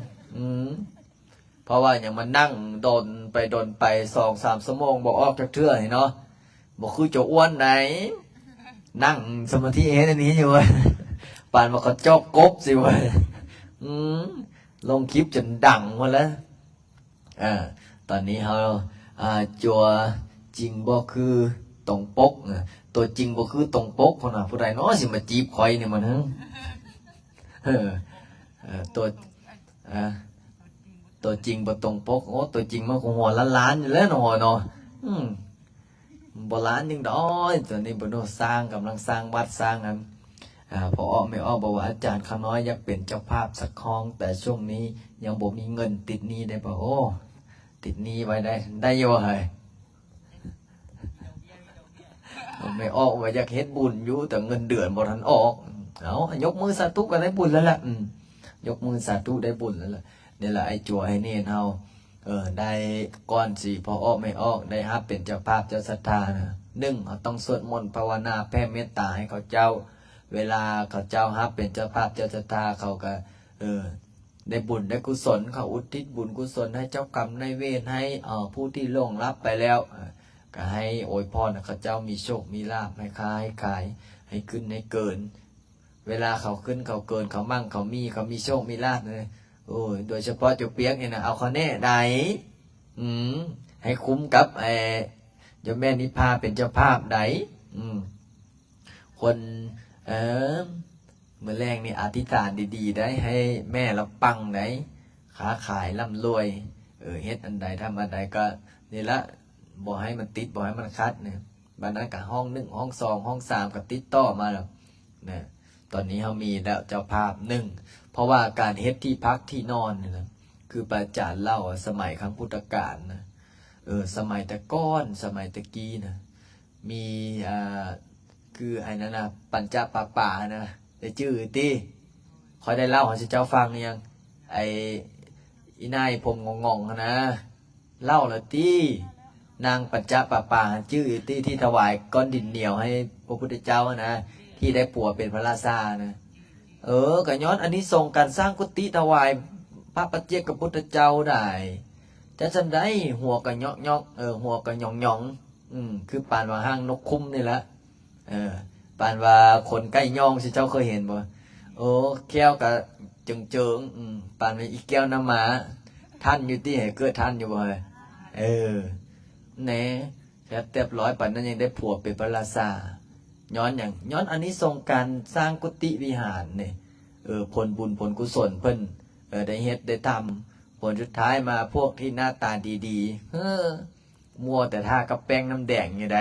S1: เพราะว่าอย่างมันนั่งโดนไป2-3 ชั่วโมงบอกออกจากเทื่อเนาะบอกคือจะอ้วนไหนนั่งสมาธิอันนี้อยู่ป่านมาเขาจอกกบสิวะลงคลิปจนดังหมดแล้วตอนนี้เขาจัวจริงบ่คือตรงปกตัวจริงบ่คือตรงปกคนน่ะผู้ใดเนาะสิมาจีบข่อยนี่มันตัวจริงบ่ตรงปกโอ้ตัวจริงมันคงหัวล้านๆอยู่แล้วเนาะบ่ล้านยังดอยตอนนี้บ่โนกำลังสร้างวัดสร้างอันพอไม่ออกบอกว่าอาจารย์ข้าน้อยอยากเป็นเจ้าภาพสักครองแต่ช่วงนี้ยังบ่มีเงินติดหนี้ได้ป่ะโอ้ติดหนี้ไว้ได้อยู่เฮ้ยไม่ออกว่าอยากเฮ็ดบุญอยู่แต่เงินเดือนบ่ทันออกเอายกมือสาธุก็ได้บุญแล้วล่ะยกมือสาธุได้บุญแล้วล่ะนี่แหละไอ้จั่วไอ้เนรเฮาได้ก่อนสิพอออกไม่ออกได้ฮับเป็นเจ้าภาพเจ้าศรัทธานะเขาต้องสวดมนต์ภาวนาแผ่เมตตาให้เขาเจ้าเวลาเขาเจ้าฮับเป็นเจ้าภาพเจ้าศรัทธาเขาก็ได้บุญได้กุศลเขาอุทิศบุญกุศลให้เจ้ากรรมนายเวรให้ผู้ที่ล่วงลับไปแล้วก็ให้อวยพรเขาเจ้ามีโชคมีลาภให้ค้าให้ขายให้ขึ้นให้เกินเวลาเขาขึ้นเขาเกินเขามั่งเขามีโชคมีลาภเลยโอ้ยโดยเฉพาะเจ้าเปียกเนี่ยนะเอาเขาแน่ใดให้คุ้มกับเจ้าแม่นิพพาเป็นเจ้าภาพใดคนเมื่อแรกนี่อธิษฐานดีๆได้ให้แม่เราปังได้ค้าขายร่ำรวยเฮ็ดอันใดทำอันใดก็นี่ละบ่ให้มันติดบ่ให้มันคัดเนี่ยบัดนั้นกับห้อง1ห้อง2ห้อง3ก็ติดต่อมาแล้วนะตอนนี้เขามีแล้วเจ้าภาพเพราะว่าการเฮ็ดที่พักที่นอนเนี่ยนะคืออาจารย์เล่าสมัยครั้งพุทธกาลนะสมัยแต่ก้อนสมัยตะกี้นะมีคือไอ้นั่นนะปัญจป่านะได้ชื่อติคอยได้เล่าให้เจ้าฟังยังไอ้อีนายผมงงๆนะเล่าละตินางปัญจป่าชื่อติที่ถวายก้อนดินเหนียวให้พระพุทธเจ้านะที่ได้ปัวเป็นพระราชานะก็ย้อนอันนี้ส่งการสร้างกุฏิถวายพระปัจเจกพุทธเจ้าได้จะจำได้หัวกับยอกหัวกับหยองคือปานว่าห้างนกคุ้มนี่แหละปานว่าคนใกล้ย่องสิเจ้าเคยเห็นบ่แก้วกับเจิงปานว่าอีแก้วน้ำหมาท่านอยู่ที่ไหนเกิดท่านอยู่บ่แหน่แค่เรียบร้อยปานนั้นยังได้ผัวเป็นพระราชาย้อนอันนี้ทรงการสร้างกุฏิวิหารเนี่ยผลบุญผลกุศลเพิ่นได้เฮ็ดได้ทำผลสุดท้ายมาพวกที่หน้าตาดีๆมัวแต่ทากับแป้งน้ำแดงอย่างได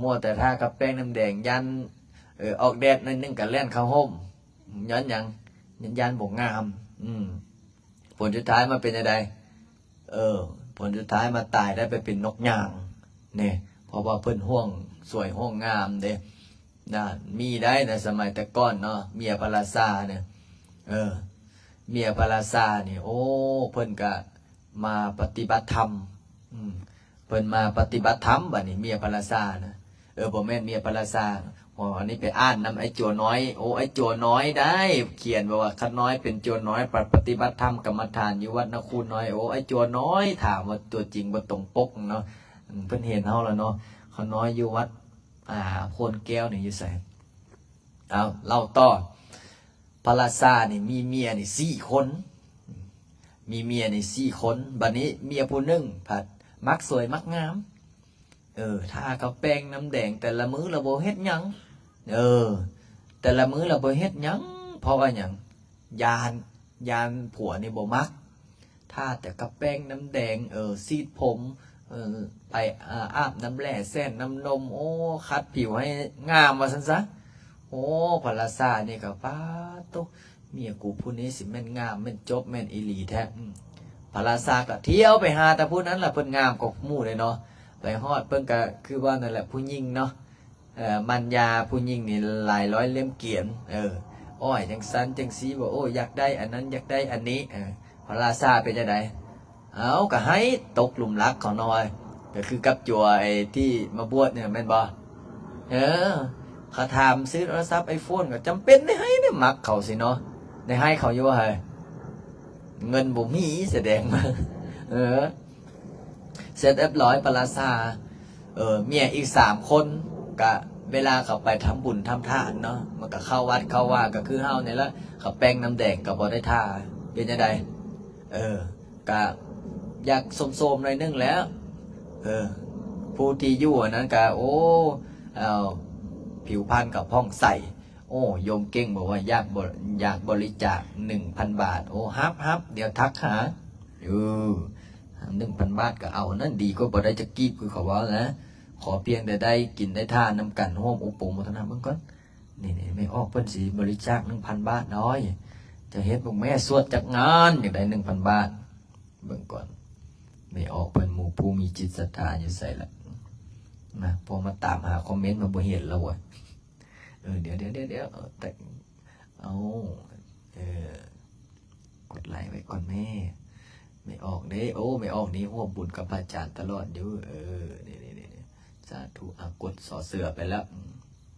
S1: มัวแต่ทากับแป้งน้ำแดงยันออกแดดนั่นนึงกับแล่นเข้าห่มย้อนยันบ่งามผลสุดท้ายมาเป็นยังไงผลสุดท้ายมาตายได้ไปเป็นนกย่างเนี่ยเพราะว่าเพิ่นห่วงสวยห้องงามเด้นะมีได้ในสมัยแต่ก่อนเนาะเมียพระราชาเนี่ยเมียพระราชาเนี่ยโอ้เพิ่นก็มาปฏิบัติธรรมเพิ่นมาปฏิบัติธรรมบัดนี้เมียพระราชานะบ่แม่นเมียพระราชาอันนี้ไปอ่านนำไอ้โจน้อยโอ้ไอ้โจน้อยได้เขียนว่าข้าน้อยเป็นโจน้อยปฏิบัติธรรมกรรมฐานอยู่วัดนคูน้อยโอ้ไอ้โจน้อยถามว่าตัวจริงบ่ตรงปกเนาะเพิ่นเห็นเฮาแล้วเนาะข้าน้อยอยู่วัดโพนแก้วนี่อยู่ไสเล่าต่อพระราชานี่มีเมียนี่4คนมีเมียนี่4คนบัดนี้เมียผู้หนึ่งผัดมักสวยมักงามถ้าเขาแป้งน้ำแดงแต่ละมื้อเราบ่เฮ็ดหยังแต่ละมื้อเราบ่เฮ็ดหยังเพราะว่าหยังยานผัวนี่บ่มักถ้าแต่กับแป้งน้ำแดงซีดผมไปอาบน้ำแร่แซ่น้ำนมโอ้คัดผิวให้งามว่าซั่นซะโอ้พระราชานี่ก็ป้าตุ เมียกูผู้นี้สิแม่นงามแม่นจบแม่นอีหลีแท้พระราชาก็เที่ยวไปหาแต่ผู้นั้นล่ะเพิ่นงามกว่าหมู่เลยเนาะไปฮอดเพิ่นก็คือว่านั่นแหละผู้หญิงเนาะมัญญาผู้หญิงนี่หลายร้อยเล่มเกียนอ้อยจังซันจังซีบอกโอ้อยากได้อันนั้นอยากได้อันนี้พระราชาเป็นจังไดเอาก็ให้ตกหลุมรักเขาหน่อยก็คือกับจัวไอ้ที่มาบวชเนี่ยแม่นบ่เขาถามซื้อโทรศัพท์ iPhone ก็จำเป็นได้ให้เนี่ยมักเขาสิเนาะได้ให้เขาอยู่ว่าให้เงินบ่มีแสดงมาเสร็จเรียบร้อยพระราชาเมียอีก3 คนก็เวลาเขาไปทำบุญทำทานเนาะมันก็เข้าวัดเข้าว่าก็คือเฮาเนี่ยละเขาแป้งน้ำแดงก็บ่ได้ท่าเป็นจังไดก็อยากสมๆหน่อยนึงแล้วผู้ที่อยู่อันนั้นก็โอ้ผิวพรรณกับพ่องใสโอ้โยมเก่งบอกว่าอยากบริจาค 1,000 บาทโอ้ฮับเดี๋ยวทักหา1,000 บาทก็เอานั่นดีก็บ่ได้จะกีบคือเขาว่านะขอเพียงแต่ได้กินได้ทานน้ำกันโฮมอุปโภคนาเบิ่งก่อนนี่ไม่ออกเพิ่นสิบริจาค 1,000 บาทน้อยจะเฮ็ดบ่แม่สวดจักงานอยากได้ 1,000 บาทเบิ่งก่อนไม่ออกเพิ่นหมู่ผู้มีจิตศรัทธาอยู่ไสล่ะนะพอมาตามหาคอมเมนต์มาบ่เห็นแล้วว่ะเดี๋ยวแต่เอากดไลค์ไว้ก่อนแม่ไม่ออกเด้โอ้ไม่ออกนี่ร่วมบุญกับพระอาจารย์ตลอดอยู่นี่สาธุกดสอเสือไปแล้ว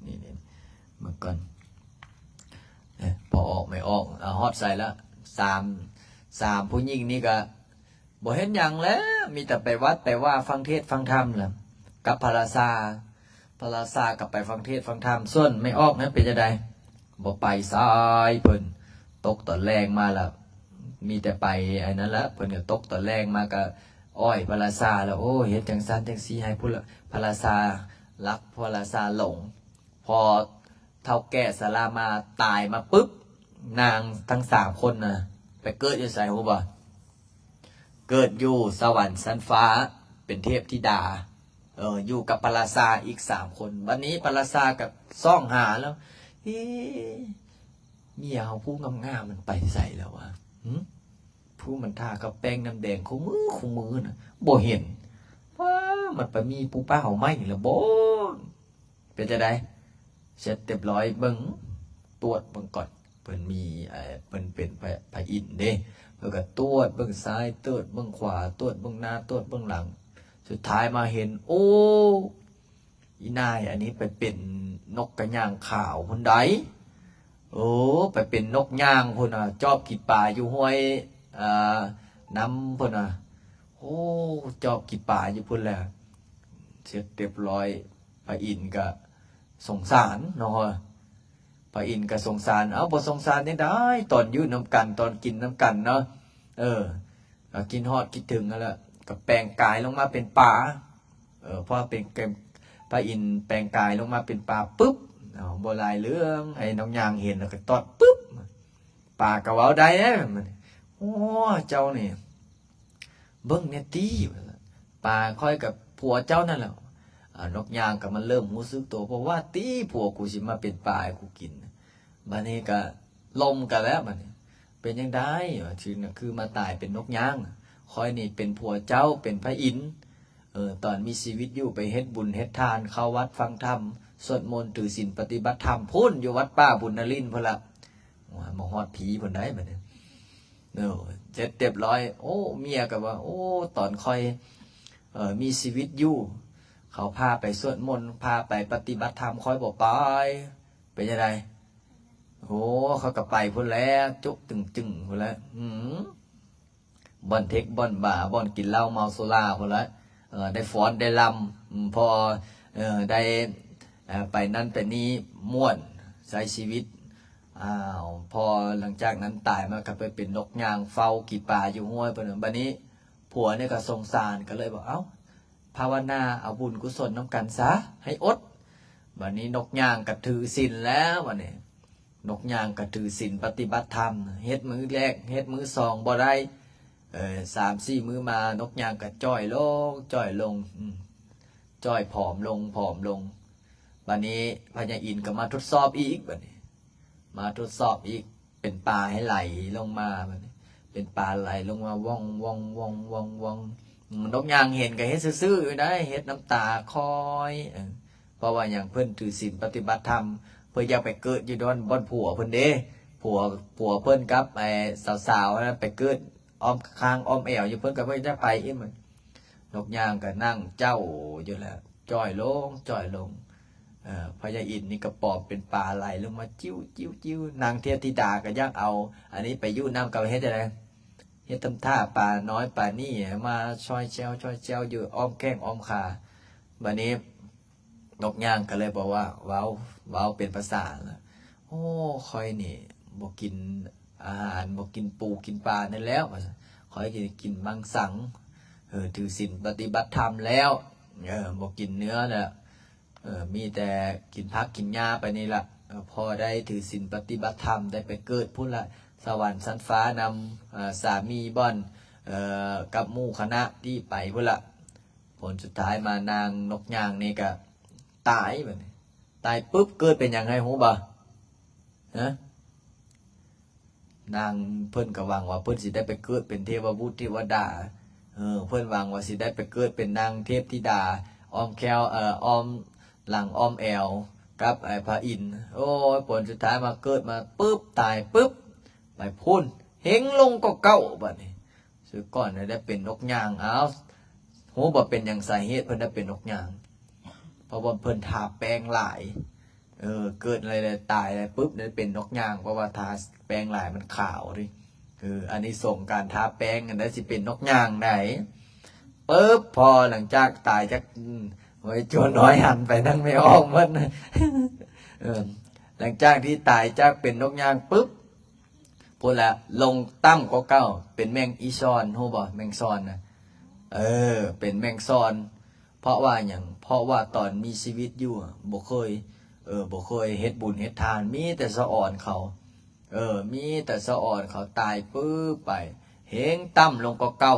S1: นี่เมื่อก่อนพอออกไม่ออกฮอตใส่แล้ว3ผู้หญิงนี่ก็บ่เห็นหยังแล้วมีแต่ไปวัดไปว่าฟังเทศฟังธรรมล่ะกับพระราชากับไปฟังเทศฟังธรรมส่วนไม่ออกนั้นเป็นจังได๋บ่ไปซ้ายเพิ่นตกตอนแรงมาแล้วมีแต่ไปไอ้นั้นละเพิ่นก็ตกตอนแรงมาก็อ้อยพระราชาแล้วโอ้เฮ็ดจังซั่นจังซี่ให้พุ่นพระราชารักพระราชาหลงพอเฒ่าแก่ศาลามาตายมาปึ๊บนางทั้ง3 คนน่ะไปเกิดอยู่ไสฮู้บ่เกิดอยู่สวรรค์ชั้นฟ้าเป็นเทพธิดาอยู่กับพระราชาอีก3 คนวันนี้พระราชากับซ่องหาแล้วเมียเฮาผู้งามๆมันไปใส่แล้ววะผู้มันทากับแป้งน้ำแดงคู่มือน่ะบ่เห็นว่ามันไปมีปูป้าเฮาไหมแล้วบ่เป็นจังได๋เสร็จเรียบร้อยเบิ่งตรวจเบิ่งก่อนเพิ่นมีเพิ่นเป็นพระอินทร์เด้เพิ่นก็ตรวจเบิ่งซ้ายตรวจเบิ่งขวาตรวจเบิ่งหน้าตรวจเบิ่งหลังสุดท้ายมาเห็นโอ้อีนายอันนี้ไปเป็นนกกระย่างขาวพุ่นใดไปเป็นนกย่างพุ่นน่ะจอบกินปลาอยู่ห้วยน้ำพุ่นน่ะโอ้จอบกินปลาอยู่พุ่นแหละเสร็จเรียบร้อยพระอินทร์ก็สงสารเนาะพระอินทร์ก็สงสารบ่สงสารได้ตอนอยู่น้ำกันตอนกินน้ำกันเนาะกินฮอดคิดถึงนั่นแหละก็แปลงกายลงมาเป็นปลาพอเป็นพระอินทร์แปลงกายลงมาเป็นปลาปุ๊บบ่หลายเรื่องไอ้น้องยางเห็นแล้วก็ตอดปุ๊บปลาก็เว้าได้นะมันโอ้เจ้านี่เบิ่งเนี่ยตีปลาค่อยกับผัวเจ้านั่นแหละนกยางก็มันเริ่มรู้สึกตัวเพราะว่าตีผัวกูสิมาเป็นปลาให้กูกินบัดนี้ก็ลมกันแล้วบัดนี้เป็นจังได๋คือมาตายเป็นนกยางค่อยนี่เป็นผัวเจ้าเป็นพระอินทร์ตอนมีชีวิตอยู่ไปเฮ็ดบุญเฮ็ดทานเข้าวัดฟังธรรมสวดมนต์ถือศีลปฏิบัติธรรมพุ่นอยู่วัดป่าบุญนรินทร์พุ่นละมาฮอดผีพุ่นได้บัดนี้เจ็ดเรียบร้อยโอ้เมียก็ว่าโอ้ตอนค่อยมีชีวิตอยู่เขาพาไปสวดมนต์พาไปปฏิบัติธรรมค่อยบ่ไปเป็นจังได๋โอ้เขาก็ไปพุ่นแล้วจุกตึงๆพุ่นแล้วบ่อนเทคบ่อนบ่าบ่อนกินเหล้าเมาโซลาพุ่นละได้ฟ้อนได้ลำพอได้ไปนั้นไปนี้ม่วนใช้ชีวิตพอหลังจากนั้นตายมาก็ไปเป็นนกยางเฝ้ากี่ป่าอยู่ห้วยเพิ่นบัดนี้ผัวเนี่ยก็สงสารก็เลยบอกภาวนาเอาบุญกุศลน้ำกันซะให้อดบัดนี้นกยางก็ถือศีลแล้วบัดนี้นกยางก็ถือศีลปฏิบัติธรรมเฮ็ดมื้อแรกเฮ็ดมื้อ2บ่ได้3-4 มื้อมานกยางก็จ้อยลงจ้อยผอมลงบัดนี้พญาอินทร์ก็มาทดสอบอีกบัดนี้มาทดสอบอีก เป็นปลาให้ไหลลงมาบัดนี้เป็นปลาไหลลงมาว่องว่องว่องว่องว่องนกยางเห็นก็เฮ็ดซื่อๆอยู่ได้เฮ็ดน้ำตาคอยเพราะว่าอย่างเพิ่นถือศีลปฏิบัติธรรมเพิ่นอยากไปเกิดอยู่บ่อนผัวเพิ่นเด้ผัวเพิ่นกับไอ้สาวๆนะไปเกิดอ้อมคางอ้อมแอวอยู่เพิ่นก็บ่ได้ไปอีกมันนกยางก็นั่งเจ้าอยู่แล้วจ้อยลงพญาอินทร์นี่ก็ปอบเป็นปลาไหลลงมาจิ้วจิ้วจิ้วนางเทพธิดาก็ยักเอาอันนี้ไปยู่น้ำกับเฮ็ดอะไรเฮ็ดทำท่าปลาน้อยปลานี่มาช่อยแจวอยู่อ้อมแข้งอ้อมขาบัดนี้นกย่างก็เลยบอกว่าเว้าเป็นภาษาแล้วโอ้คอยนี่บ่กินอาหารบ่กินปูกินปลานั่นแล้วคอยกินมังสังถือศีลปฏิบัติธรรมแล้วบ่กินเนื้อแล้วมีแต่กินผักกินหญ้าไปนี่ละพอได้ถือศีลปฏิบัติธรรมได้ไปเกิดพุ่นละสวรรค์ชั้นฟ้านำสามีบ่อนกับหมู่คณะที่ไปพุ่นละผลสุดท้ายมานางนกย่างนี่ก็ตายแบบนี้ตายปุ๊บเกิดเป็นยังไงหูบ่นะนางเพิ่นก็หวังว่าเพิ่นสิได้ไปเกิดเป็นเทวบุตรเทวดาเพิ่นหวังว่าสิได้ไปเกิดเป็นนางเทพธิดาอ้อมแควอ้อมหลังอ้อมแอวกับไอ้พระอินทร์โอ้ยผลสุดท้ายมาเกิดมาปุ๊บตายปุ๊บไปพุ่นเฮงลงก็เก้าบัดนี้ซื้อก่อนได้เป็นนกย่างเอาโหบ่เป็นอย่างสาเหตุเพิ่นได้เป็นนกย่างเพราะว่าเพิ่นทาแป้งหลายเกิดอะไรเลยตายอะไรปุ๊บได้เป็นนกย่างเพราะว่าทาแป้งหลายมันขาวดิอันนี้ส่งการทาแป้งกันได้สิเป็นนกย่างไหนปุ๊บพอหลังจากตายจากไว้จวนน้อยหันไปนั่งไม่ออกมันหลังจากที่ตายจากเป็นนกย่างปุ๊บพูดละลงตั้มก็เก้าเป็นแมงอีซอนโหบ่แมงซอนนะเป็นแมงซอนเพราะว่าอย่างเพราะว่าตอนมีชีวิตอยู่บ่เคยเฮ็ดบุญเฮ็ดทานมีแต่สะอ่อนเขามีแต่สะอ่อนเขาตายปุ๊บไปเฮงตั้มลงก็เก้า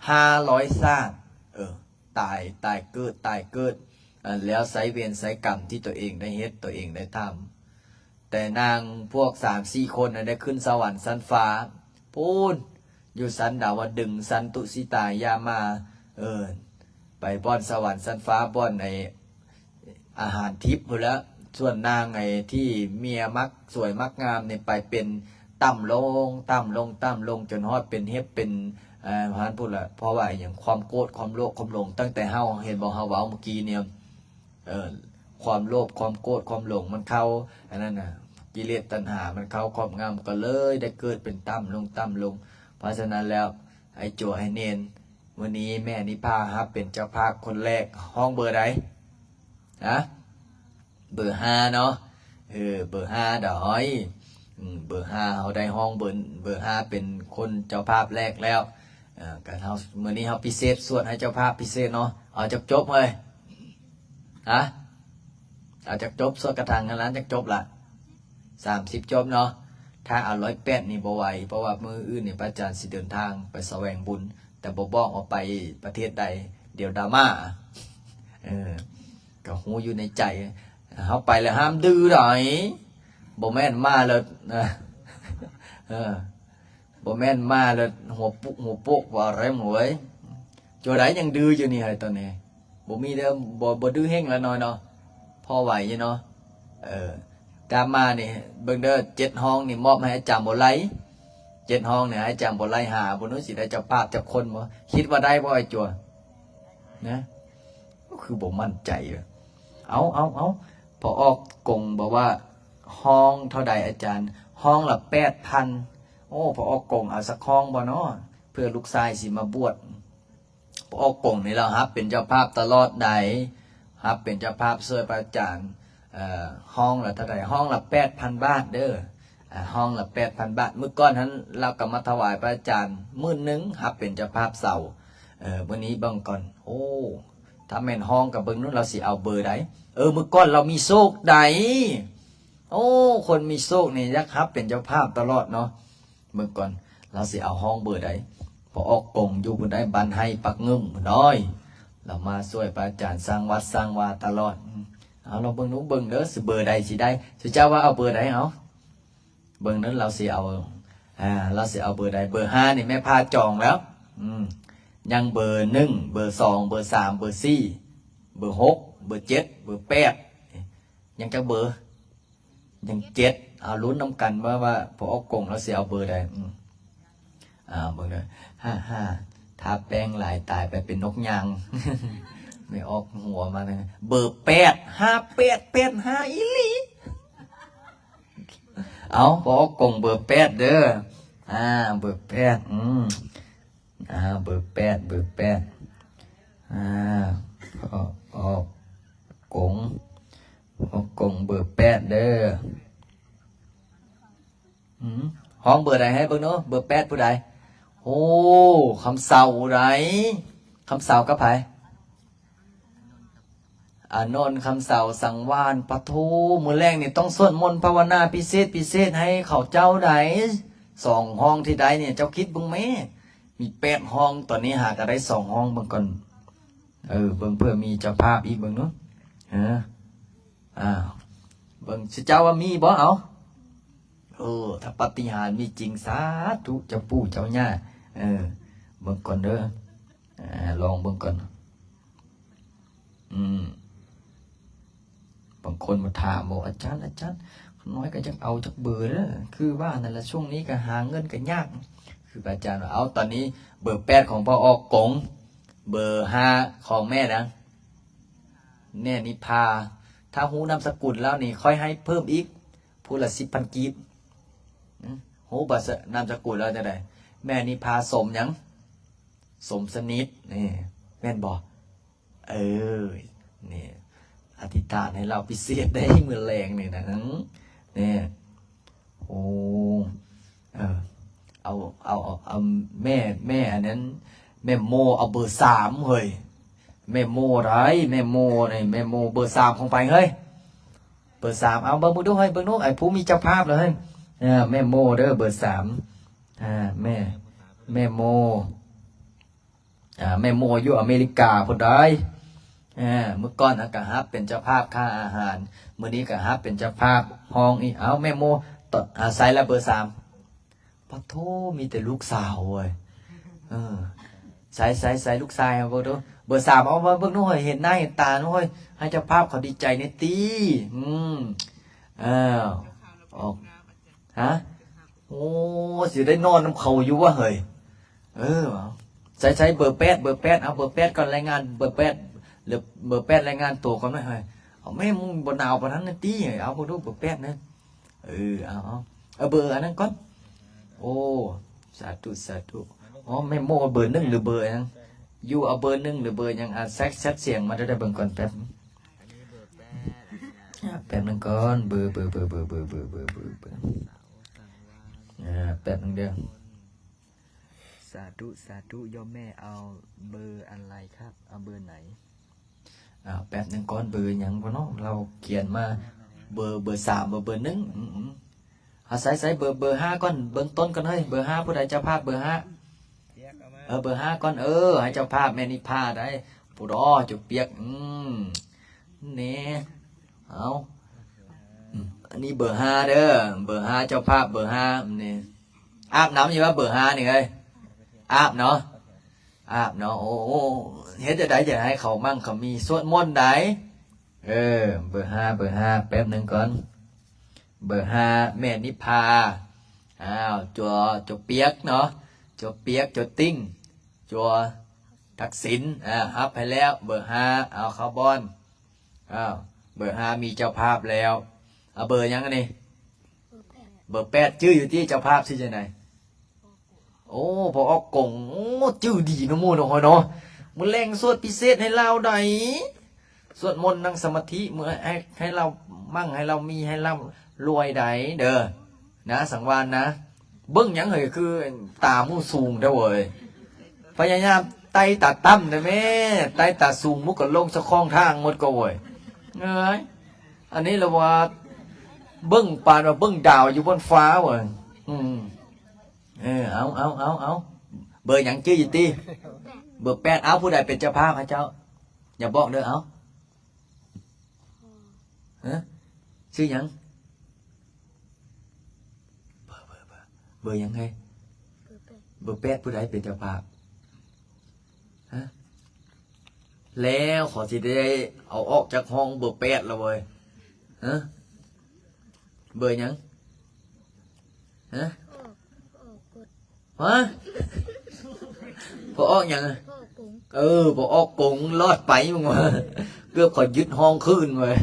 S1: 500 ชาติตายเกิดแล้วไสเวรไสกรรมที่ตัวเองได้เฮ็ดตัวเองได้ทำแต่นางพวก 3-4 คนได้ขึ้นสวรรค์ชั้นฟ้าพูนอยู่สันดาวดึงสันตุสิตายามาไปบ่อนสวรรค์ชั้นฟ้าบ่อนในอาหารทิพย์พุ่นแล้วส่วนนางไอ้ที่เมียมักสวยมักงามเนี่ยไปเป็นต่ำลงจนฮอดเป็นเฮ็บเป็นพานพูดละเพราะว่าอย่างความโกรธความโลภความหลงตั้งแต่เฮาเห็นบอกเฮาเว้าเมื่อกี้เนี่ยความโลภความโกรธความหลงมันเข้าอันนั้นน่ะกิเลสตัณหามันเข้าครอบงำก็เลยได้เกิดเป็นต่ำลงเพราะฉะนั้นแล้วไอ้จั่วให้เนนวันนี้แม่นิพาครับเป็นเจ้าภาพคนแรกห้องเบอร์ใดนะเบอร์5เนาะเบอร์5ดอยเบอร์5เขาได้ห้องเบอร์5เป็นคนเจ้าภาพแรกแล้วก็เฮามื้อนี้เฮาพิเศษสวดให้เจ้าภาพพิเศษเนาะเอาจักจบเลยเอาจักจบสวดกระถางกันล้านจักจบละ30จบเนาะถ้าเอา108นี่บ่ไหวเพราะว่ามื้ออื่นนี่พระอาจารย์สิเดินทางไปแสวงบุญแต่บ่บอกออกไปประเทศใดเดี๋ยวดราม่าก็ฮู้อยู่ในใจเฮาไปแล้วห้ามดื้อดอกบ่แม่นมาแล้วบ่แม่นมาแล้วหัวปุกว่าอะไรหมวยจัวไดยังดื้ออยู่นี่ให้ตอนนี้บ่มีเด้อบ่ดื้อแฮงแล้วน้อยเนาะพอไหวอยู่เนาะตามมานี่เบิ่งเด้อ7ห้องนี่มอบให้อาจารย์บ่ไหล7ห้องนี่ให้อาจารย์บ่ไหลหาบ่รู้สิได้เจ้าภาพจักคนบ่คิดว่าได้บ่ไอ้จัวนะก็คือบ่มั่นใจเอาพอออกกงบอกว่าห้องเท่าใดอาจารย์ห้องละ 8,000 โอ้พอออกกงเอาสักห้องบ่เนาะเพื่อลูกชายสิมาบวชพอออกกงนี่แล้วครับเป็นเจ้าภาพตลอดใดครับเป็นเจ้าภาพช่วยพระอาจารย์ห้องละเท่าใดห้องละ 8,000 บาทเด้อห้องละ 8,000 บาทมื้อก่อนนั้นเราก็มาถวายพระอาจารย์10,000ครับเป็นเจ้าภาพเสาวันนี้เบิ่งก่อนโอ้ถ้าแม่นห้องกับเบิ่งนู้นเราสิเอาเบอร์ใดมื้อก่อนเรามีโชคใดโอ้คนมีโชคนี่ยักครับเป็นเจ้าภาพตลอดเนาะเมื่อก่อนเราสิเอาห้องเบอร์ใดพอออกกงอยู่บนได้บันให้ปักงึมน้อยเรามาช่วยพระอาจารย์สร้างวัดสร้างวาตลอดเอาเราเบิ่งนู้นเบิ่งเด้อสิเบอร์ใดสิได้สิเจ้าว่าเอาเบอร์ใดเอา เบอร์นั้นเราสิเอาเราสิเอาเบอร์ใดเบอร์ห้านี่แม่พาจองแล้วยังเบอร์หนึ่งเบอร์สองเบอร์สามเบอร์สี่เบอร์หกเบอร์เจ็ดเบอร์แปดยังจะเบอร์ยังเจ็ดเอาลุ้นน้ำกันว่าพอออกกงเราสิเอาเบอร์ใดเบอร์ใด5ทาแป้งหลายตายไปเป็นนกยาง ไม่ออกหัวมาเลยเบอร์8 58 85อีหลีเอาพอออกกงเบอร์8เด้อเบอร์8เบอร์8เบอร์8พอออกกงเบอร์8เด้อห้องเบอร์ใดให้เบิ่งเนาะเบอร์8ผู้ใดโอ้คำเสาไรคำเสากับไผอานนท์คำเสาสังวานปะโทมื้อแรกนี่ต้องสวดมนต์ภาวนาพิเศษให้เขาเจ้าใด2 ห้องที่ใดเนี่ยเจ้าคิดเบิ่งแม่มี8 ห้องตอนนี้หาก็ได้2 ห้องเบิ่งก่อนเบิ่งเพื่อมีเจ้าภาพอีกเบิ่งเนาะเบิ่งสิเจ้าว่ามีบ่เอาถ้าปาฏิหาริย์มีจริงสาธุเจ้าปู่เจ้าย่าเบิ่งก่อนเด้อลองเบิ่งก่อนบางคนมาถามบอกอาจารย์น้อยก็จะเอาจากเบอร์แล้วคือว่านั่นแหละช่วงนี้ก็หาเงินก็ยากคืออาจารย์เอาตอนนี้เบอร์8ของพ่อออกกงเบอร์5ของแม่นะแน่นิพาถ้าหูนามสกุลแล้วนี่ค่อยให้เพิ่มอีกผู้ละ10,000 กีบหูบัตรนามสกุลแล้วจะได้แม่นิพาสมยังสมสนิทนี่แม่นบอกนี่อธิษฐานให้เราพิเศษได้มือแรงนี่นะนี่โอ้เอาแม่อันนั้นแม่โมเอาเบอร์3เฮ้ยแม่โมไรแม่โมนี่แม่โมเบอร์3ของไปเฮ้ยเบอร์3เอาเบอร์มึงดูให้เบอร์นู้นไอ้ผู้มีเจ้าภาพเลยแม่โมเด้อเบอร์3แม่โมแม่โมอยู่อเมริกาพุ่นได้เมื่อก่อนก็ฮับเป็นเจ้าภาพค่าอาหารมื้อนี้ก็ฮับเป็นเจ้าภาพห้องอีกเอาแม่โมต่อใส่ละเบอร์3ปะโทมีแต่ลูกสาวเว้ยใส่ลูกชายเอาเบอร์ดูเบอร์3เอามาเบิ่งหน่อยเห็นหน้าเห็นตาหน่อยให้เจ้าภาพเขาดีใจในตีออกโอ้สิได้นอนน้ำเขาอยู่วะเฮ้ยใส่เบอร์8เอาเบอร์8ก่อนรายงานเบอร์8หรือเบอร์8รายงานตัวก่อนไหมเฮ้ยเอาแม่มึงบ่หนาวปานนั้นนะตีเอาบ่ดูเบอร์8นะเอาเบอร์อันนั้นก่อนโอ้สาธุแม่โมเบอร์1หรือเบอร์ยังอยู่เอาเบอร์1หรือเบอร์ยังแซดเสียงมาได้เบิ่งก่อนแป๊บนึงก่อนเบอร์แป๊บนึงเด้อสาธุโยมแม่เอาเบอร์อะไรครับเอาเบอร์ไหนแป๊บนึงก่อนเบอร์หยังบ่เนาะเราเขียนมาเบอร์3เบอร์1ใส่เบอร์5ก่อนเบื้องต้นก่อนเฮ้ยเบอร์5ผู้ใดเจ้าภาพเบอร์5เบอร์5ก่อนให้เจ้าภาพแม่นิพาได้ผู้ดอจุเปียกนี่เอาอันนี้เบอร์5เด้อเบอร์5เจ้าภาพเบอร์5นี่อาบน้ำอยู่ว่าเบอร์5นี่เฮ้ยอาบเนาะโอ้เฮ็ดจะได้จะให้เขามั่งเขามีสวดมนต์ได้เบอร์5แป๊บนึงก่อนเบอร์5แม่นิพาจัวเปียกเนาะจัวเปียกจัวติ้งจัวทักษิณฮับให้แล้วเบอร์5เอาเข้าบอลเบอร์5มีเจ้าภาพแล้วเอาเบอร์ยังนี่เบอร์8ชื่ออยู่ที่เจ้าภาพชื่อจังไดโอ้พอออกกงโอ้ชื่อดีนะมูเนาะมื้อแรงสวดพิเศษให้เราได้สวดมนต์นั่งสมาธิมื้อให้เรามั่งให้เรามีให้เรารวยได้เด้อนะสังวานนะเบิ่งหยังเฮ้ยคือตามูสูงเด้อเว้ยพยายามไต่ตาต่ำได้แม่ไต่ตาสูงมุกก็ลงสะคองทางหมดก็เว้ยอันนี้เราว่าเบิ่งปานว่าเบิ่งดาวอยู่บนฟ้าเว้ยเอาเบอร์หยังชื่ออยู่ติเบอร์8เอาผู้ใดเป็นเจ้าภาพให้เจ้าอย่าบอกเด้อเอาชื่อหยัง เบอร์ยังไงเบอร์แปดผู้ใดเป็นเจ้าภาพฮะแล้วขอสิได้เอาออกจากห้องเบอร์แปดแล้วเว้ยฮะเบอร์ยังฮะฮะพอออกยังพอออกกงรอดไปมึงวะเกือบขอยึดห้องคืนเว้ย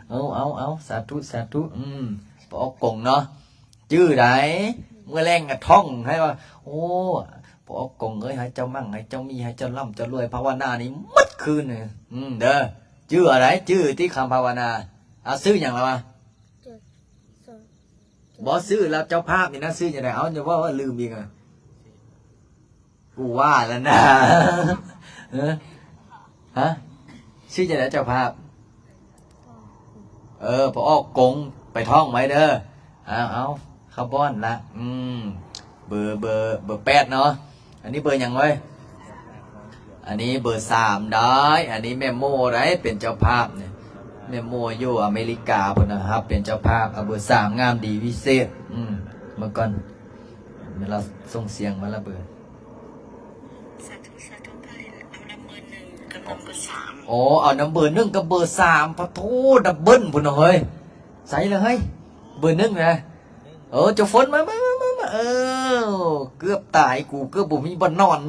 S1: เอาสาธุพอออกกงเนาะชื่อไหนเมื่อแรงกระท่องให้ว่าโอ้พอออกกงเอ้ยให้เจ้ามั่งให้เจ้ามีให้เจ้าร่ำเจ้ารวยภาวนานี่มัดคืนเลยเด้อชื่ออะไรชื่อที่คำภาวนาเอาซื้ออย่างไรวะบอซื้อแล้วเจ้าภาพนี่นะซื้ออย่างไรเอาจะว่าลืมอีกอ่ะกูว่าแล้วนะฮะชื่ออย่างไรเจ้าภาพพอออกกงไปท่องไว้เด้อเอาข้าวบ้อนละเบอร์แปดเนาะอันนี้เบอร์ยังไงอันนี้เบอร์3ได้อันนี้แม่โมได้เป็นเจ้าภาพเนี่ยแม่โมอยู่อเมริกาพุ่นนะครับเป็นเจ้าภาพเบอร์3งามดีวิเศษเมื่อก่อนเราส่งเสียงมาละเบอร์
S3: สาธุเอาน้ำเบอร์1กับน้ำเบอร์3
S1: เอาน้ำเบอร์1กับเบอร์3พะโทดับเบิ้ลพุ่นเฮ้ยใส่เลยเฮ้ยเบอร์1นะเจ้าฝนมาเกือบตายกูเกือบบ่มีบ่นอน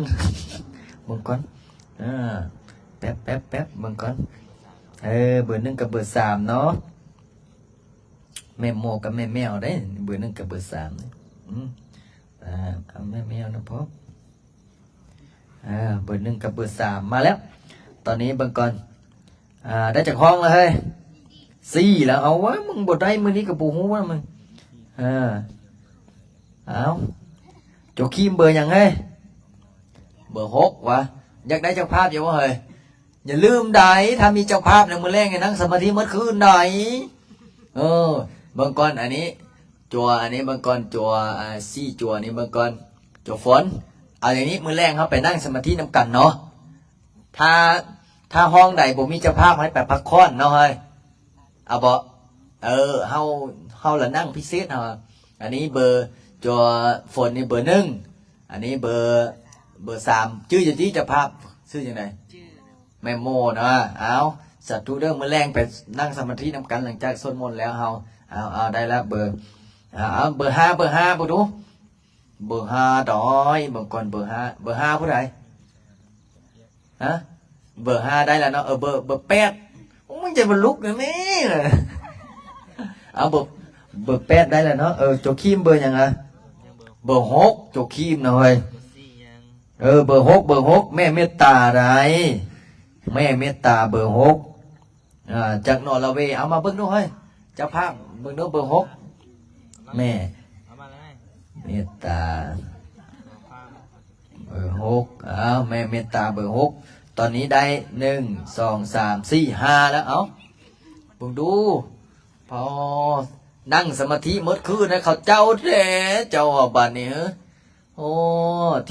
S1: เบิ่งก่อนแป๊บเบิ่งก่อนเบอร์1กับเบอร์3เนาะแม่โมกับแม่แมวได้เบอร์1กับเบอร์3นี่เอาแม่แมวนะพ่อเบอร์1กับเบอร์3มาแล้วตอนนี้เบิ่งก่อนได้จากห้องแล้วเฮ้ย4แล้วเอาวะมึงบ่ได้มื้อนี้ก็บ่ฮู้ว่ามึงเอาโจคิมเบอร์ยังไงเบอร์6วะอยากได้เจ้าภาพอยู่วะเฮ้ยอย่าลืมได้ถ้ามีเจ้าภาพในมื้อแรกให้นั่งสมาธิเมื่อคืนได้บางก่อนอันนี้จัวอันนี้บางก่อนจัว4จัวนี้บางก่อนจัวฝนเอาอย่างนี้มื้อแรกเฮาไปนั่งสมาธินำกันเนาะถ้าห้องใดบ่มีเจ้าภาพให้ไปพักผ่อนเนาะเฮ้ยเอาบ่เฮาละนั่งพิเศษเฮาอันนี้เบอร์จัวฝนนี่เบอร์1อันนี้เบอร์3ชื่อที่เจ้าภาพชื่อจังได๋แม่โมนะเอาสัตว์ทุเรื่องมื้อแรงไปนั่งสมาธินำกันหลังจากสวดมนต์แล้วเฮาเอาได้แล้วเบอร์เบอร์5บ่ดูเบอร์5ดอยบางคนเบอร์5ผู้ใดฮะเบอร์5ได้แล้วเนาะเบอร์8มึงจะมาลุกเลยแม่เอาเบอร์8ได้แล้วเนาะโจคิมเบอร์ยังอ่ะเบอร์6โจคิมหน่อยเบอร์6แม่เมตตาได้แม่เมตตาเบอร์6จากนอร์เวย์เอามาเบิ่งดูเฮ้ยเจ้าภาพเบิ่งดูเบอร์6แม่เมตตาเบอร์6แม่เมตตาเบอร์6ตอนนี้ได้1 2 3 4 5แล้วเอาเบิ่งดูพอนั่งสมาธิเมื่อคืนนะเขาเจ้าแท้เจ้าบัดนี้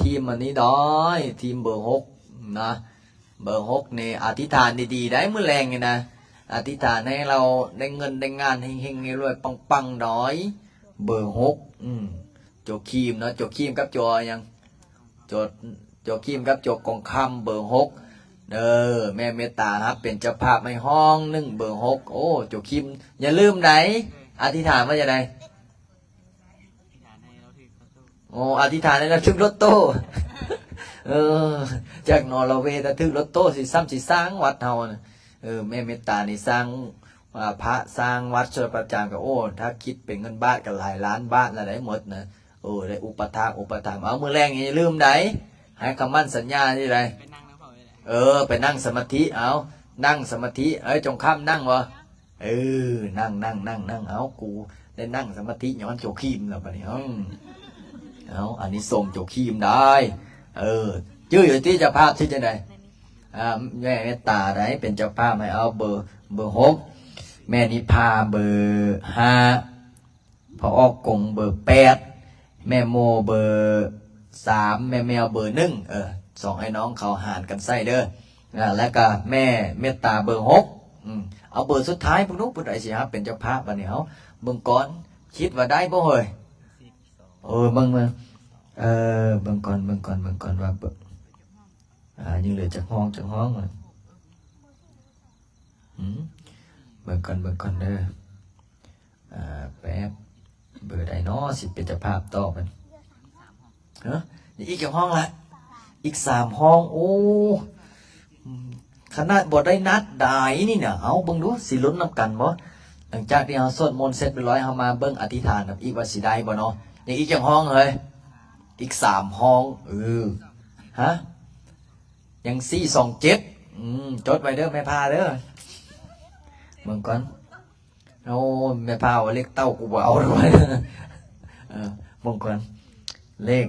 S1: ทีมอันนี้ด้อยทีมเบอร์6นะเบอร์6นี่อธิษฐานดีๆได้มื้อแรงนี่นะอธิษฐานให้เราได้เงินได้งานเฮงๆให้รวยปังๆด้อยเบอร์6โจคีมเนาะโจคีมกับโจยังโจคีมกับโจกองคำเบอร์6แม่เมตตาครับเป็นเจ้าภาพในห้อง1เบอร์6โจคิมอย่าลืมไหนอธิษฐานว่าจะไดอธิษฐานให้เราถึงรถโต้จากนอร์เวย์ถึงรถโต้สิสร้างวัดเฮาแม่เมตตานี่สร้างพระสร้างวัดชลประจานก็ถ้าคิดเป็นเงินบาทก็หลายล้านบาทละได้หมดนะได้อุปถากเอามื้อแรงอย่าลืมไหนให้คำมั่นสัญญาที่ไรไปนั่งสมาธิเอานั่งสมาธิจงข้ามนั่งวะนั่งเอากูได้นั่งสมาธิย้อนโจคีมแล้วปะเนี่ยอันนี้ส่งโจคีมได้ชื่ออยู่ที่เจ้าภาพชื่อจะไหนแม่เมตตาได้เป็นเจ้าภาพให้เอาเบอร์6แม่นิพาเบอร์5พอออกกงเบอร์8แม่โมเบอร์3แม่แมวเบอร์12ให้น้องเขาหารกันใส่เด้อแล้วก็แม่เมตตาเบอร์6เอาเบอร์สุดท้ายพวกนู้นผู้ใดสิครับเป็นเจ้าภาพบัดนี้เฮาเบิ่งก่อนคิดว่าได้บ่เฮ้ย เบิ่งมาเบิ่งก่อนว่าเบิ่งยังเหลือจากห้องเลยเบิ่งก่อนเด้อแป๊บเบอร์ใดเนาะสิเป็นเจ้าภาพต่อมันอีกกี่ห้องละอีก3 ห้องโอ้ขนาดบ่ได้นัดได้นี่น่ะเอาเบิ่งดูสิลุ้นนำกันบ่หลังจากที่เฮาสวดมนต์เสร็จเรียบร้อยเฮามาเบิ่งอธิษฐานกับอีกว่าสิได้บ่เนาะยังอีกกี่ห้องเลยอีก3 ห้องฮะยัง427จดไว้เด้อแม่พาเด้อเบิ่งก่อนโอ้แม่พาว่าเลขเต้ากูบ่เอาด้วยเบิ่งก่อนเลข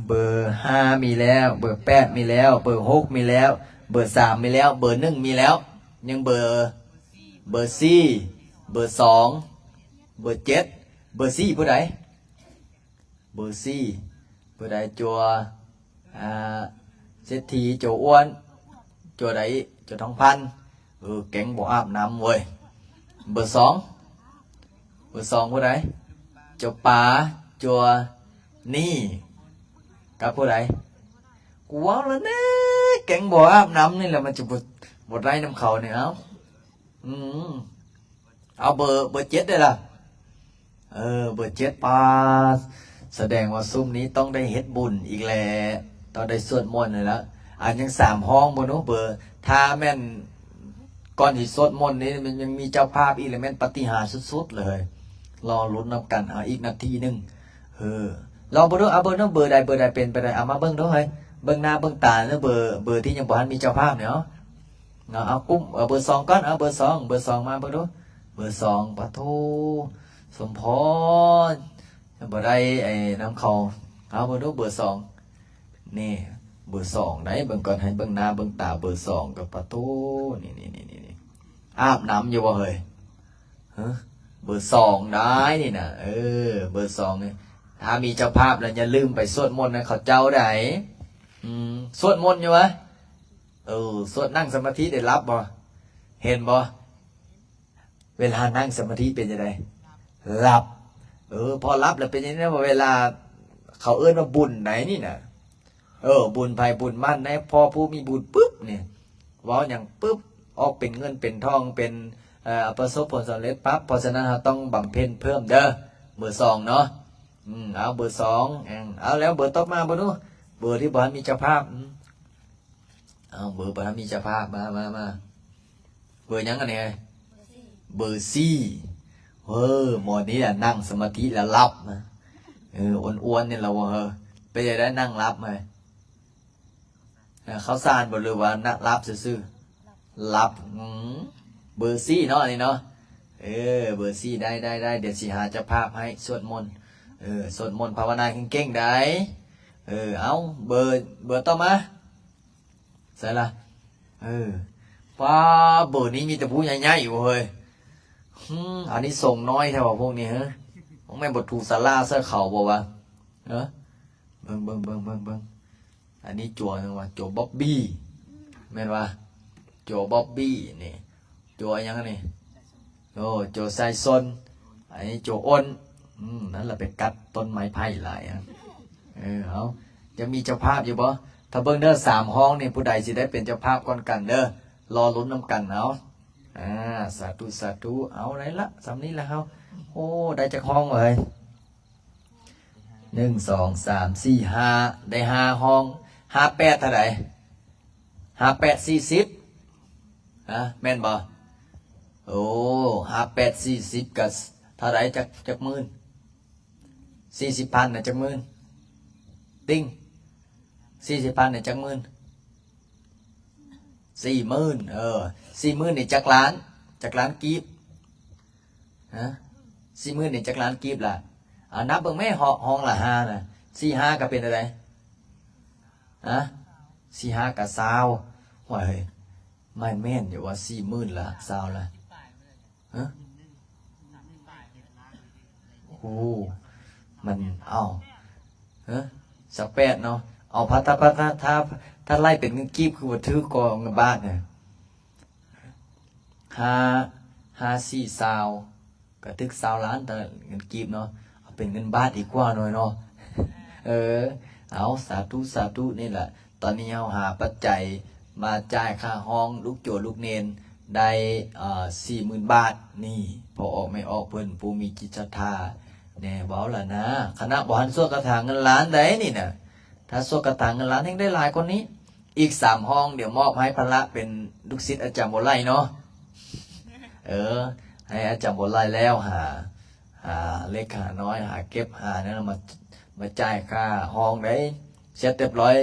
S1: เบอร์5มีแล้วเบอร์8มีแล้วเบอร์6มีแล้วเบอร์3มีแล้วเบอร์1มีแล้วยังเบอร์4เบอร์2เบอร์7เบอร์4ผู้ใดเบอร์4ผู้ใดจัวเศรษฐีจัวอ้วนจัวใดจัวทองพันแก๊งบ่อาบน้ำเว้ยเบอร์2ผู้ใดจัวป๋าจัวนี่กับผู้ใดกูว่าแล้วนะแก๊งบ่อาบน้ำนี่แหละมันจะบดไล่น้ำเขาเนี่ยเอาเบอร์7ได้ล่ะเบอร์7ปาแสดงว่าซุ่มนี้ต้องได้เฮ็ดบุญอีกแหละต้องได้สวดมนต์เลยละยัง3 ห้องบ่เนาะเบอร์ถ้าแม่นก่อนที่สวดมนต์นี่มันยังมีเจ้าภาพอีกเลยแม่นปาฏิหาริย์สุดๆเลยรอลุ้นนับกันอีกนาทีนึงลองเบิ่งดูเอาเบิ่งเนาะเบอร์ใดเป็นไปได้เอามาเบิ่งดูเฮ้ยเบิ่งหน้าเบิ่งตาเนาะเบอร์ที่ยังบ่ทันมีเจ้าภาพเนี่ยเนาะเอากุ้มเบอร์2ก่อนเอาเบอร์2มาเบิ่งดูเบอร์2ปะโทสมพรบ่ได้น้ำเขาเอาเบิ่งดูเบอร์2นี่เบอร์2ได้เบิ่งก่อนให้เบิ่งหน้าเบิ่งตาเบอร์2กับปะโทนี่อาบน้ำอยู่บ่เฮ้ยเบอร์2ได้นี่น่ะเบอร์2นี่ถ้ามีเจ้าภาพแล้วอย่าลืมไปสวดมนต์นะเขาเจ้าได้สวดมนต์อยู่วะสวดนั่งสมาธิได้รับบ่เห็นบ่เวลานั่งสมาธิเป็นยังไงหลับพอรับแล้วเป็นยังไงเวลาเขาเอิ้นว่าบุญไหนนี่น่ะบุญภัยบุญมั่นนะพอผู้มีบุญปุ๊บเนี่ยว้าอย่างปุ๊บออกเป็นเงินเป็นทองเป็นประสบผลสำเร็จปั๊บเพราะฉะนั้นเราต้องบำเพ็ญเพิ่มเด้อเบอร์2เนาะเอาเบอร์2เอาแล้วเบอร์ต่อมาบ่นู้เบอร์ที่บ่มีเจ้าภาพเอาเบอร์บ่มีเจ้าภาพมาเบอร์ยังอันนี้เบอร์4หมอนี้น่ะนั่งสมาธิแล้วหลับนะอ้วนๆนี่เราไปได้นั่งหลับมั้ยเขาซ่านบ่หรือว่านั่งหลับซื่อๆหลับเบอร์4เนาะนี่เนาะเบอร์4ได้เดี๋ยวสิหาเจ้าภาพให้สวดมนต์สวดมนต์ภาวนาเก่งๆได้เอาเบอร์ต่อมาใส่ละป้าเบอร์นี้มีแต่ผู้ใหญ่ๆอยู่เฮ้ยอันนี้ส่งน้อยแท้ว่าพวกนี้แม่นบ่ถูกศาลาเสื้อเขาบ่วะเบิ่งอันนี้จั่วนึงว่าจั่วบ๊อบบี้แม่นว่าจั่วบ๊อบบี้นี่จั่วยังนี่จั่วไซซอนอันนี้จั่วอ้นนั่นแหละไปกัดต้นไม้ไผ่หลายเอาจะมีเจ้าภาพอยู่บ่ถ้าเบิ่งเด้อ3 ห้องนี่ผู้ใดสิได้เป็นเจ้าภาพก่อนกันเด้อรอลุ้นนำกันเอาสาธุเอาได้ละสำนี้แล้วเฮาโอ้ได้จักห้องเลย1 2 3 4 5ได้5 ห้อง58เท่าใด58 40แม่นบ่โอ้58 40ก็เท่าใดจักหมื่น40,000น่ะจักหมื่นติ้ง40,000น่ะจักหมื่น40,000 40,000นี่จักล้านกีบ40,000นี่จักล้านกีบล่ะนับเบิ่งแม่ห้องละ5น่ะ45ก็เป็นอะไร45ก็20ว่าเฮ้ยไม่แม่นอยู่ว่า40,000ละ20ละโอ้มันสัก8เนาะเอาถ้าไล่เป็นเงินกีบคือว่าถือกองเงินบาทเนี่ย5 4 20ก็ถึก20 ล้านแต่เงินกีบเนาะ เป็นเงินบาทดีกว่าหน่อยเนาะ เอาสาธุสาธุนี่แหละตอนนี้เราหาปัจจัยมาจ่ายค่าห้องลูกโจลูกเนนได้40,000 บาทนี่พอออกไม่ออกเพิ่นผู้มีจิตศรัทธาแน่เบาล่ะนะคณะบริหารส่วนกระถางเงินล้านได้นี่นะถ้าส่วนกระถางเงินล้านยังได้หลายคนนี้อีก3 ห้องเดี๋ยวมอบให้พระเป็นลูกศิษย์อาจารย์บ่ไล่เนาะให้อาจารย์บ่ไล่แล้วหาเลขหาน้อยหาเก็บหานั่นมาจ่ายค่าห้องได้เสร็จเรียบร้อย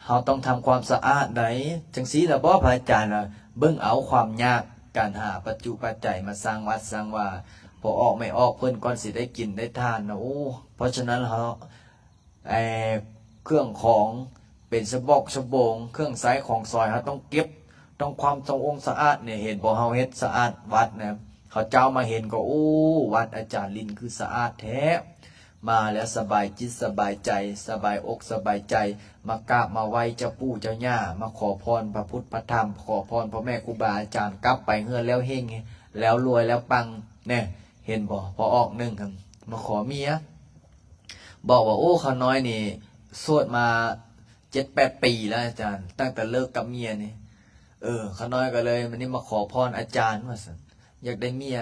S1: เราต้องทำความสะอาดได้จังสีล่ะบ่พระอาจารย์เบิ่งเอาความยากการหาปัจจุปัจจัยมาสร้างวัดสร้างว่าพอออกไม่ออกเพิ่นก่อนสิได้กินได้ทานนะโอ้เพราะฉะนั้นเราเครื่องของเป็นสบกสบงเครื่องใช้ของซอยเราต้องเก็บต้องความสะอาดสะอาดเนี่ยเห็นบ่เฮาเฮ็ดสะอาดวัดนะเขาเจ้ามาเห็นก็โอ้วัดอาจารย์ลินคือสะอาดแท้มาแล้วสบายจิตสบายใจสบายอกสบายใจมากราบมาไหว้เจ้าปู่เจ้าย่ามาขอพรพระพุทธพระธรรมขอพรพ่อแม่ครูบาอาจารย์กลับไปเฮือนแล้วเฮงแล้วรวยแล้วปังเนี่ยเห็นบ่พอออก1ครับมาขอเมียบอกว่าโอ้ข้าน้อยนี่สวดมา7-8 ปีแล้วอาจารย์ตั้งแต่เลิกกับเมียนี่ข้าน้อยก็เลยวันนี้มาขอพรอาจารย์ว่าซั่นอยากได้เมีย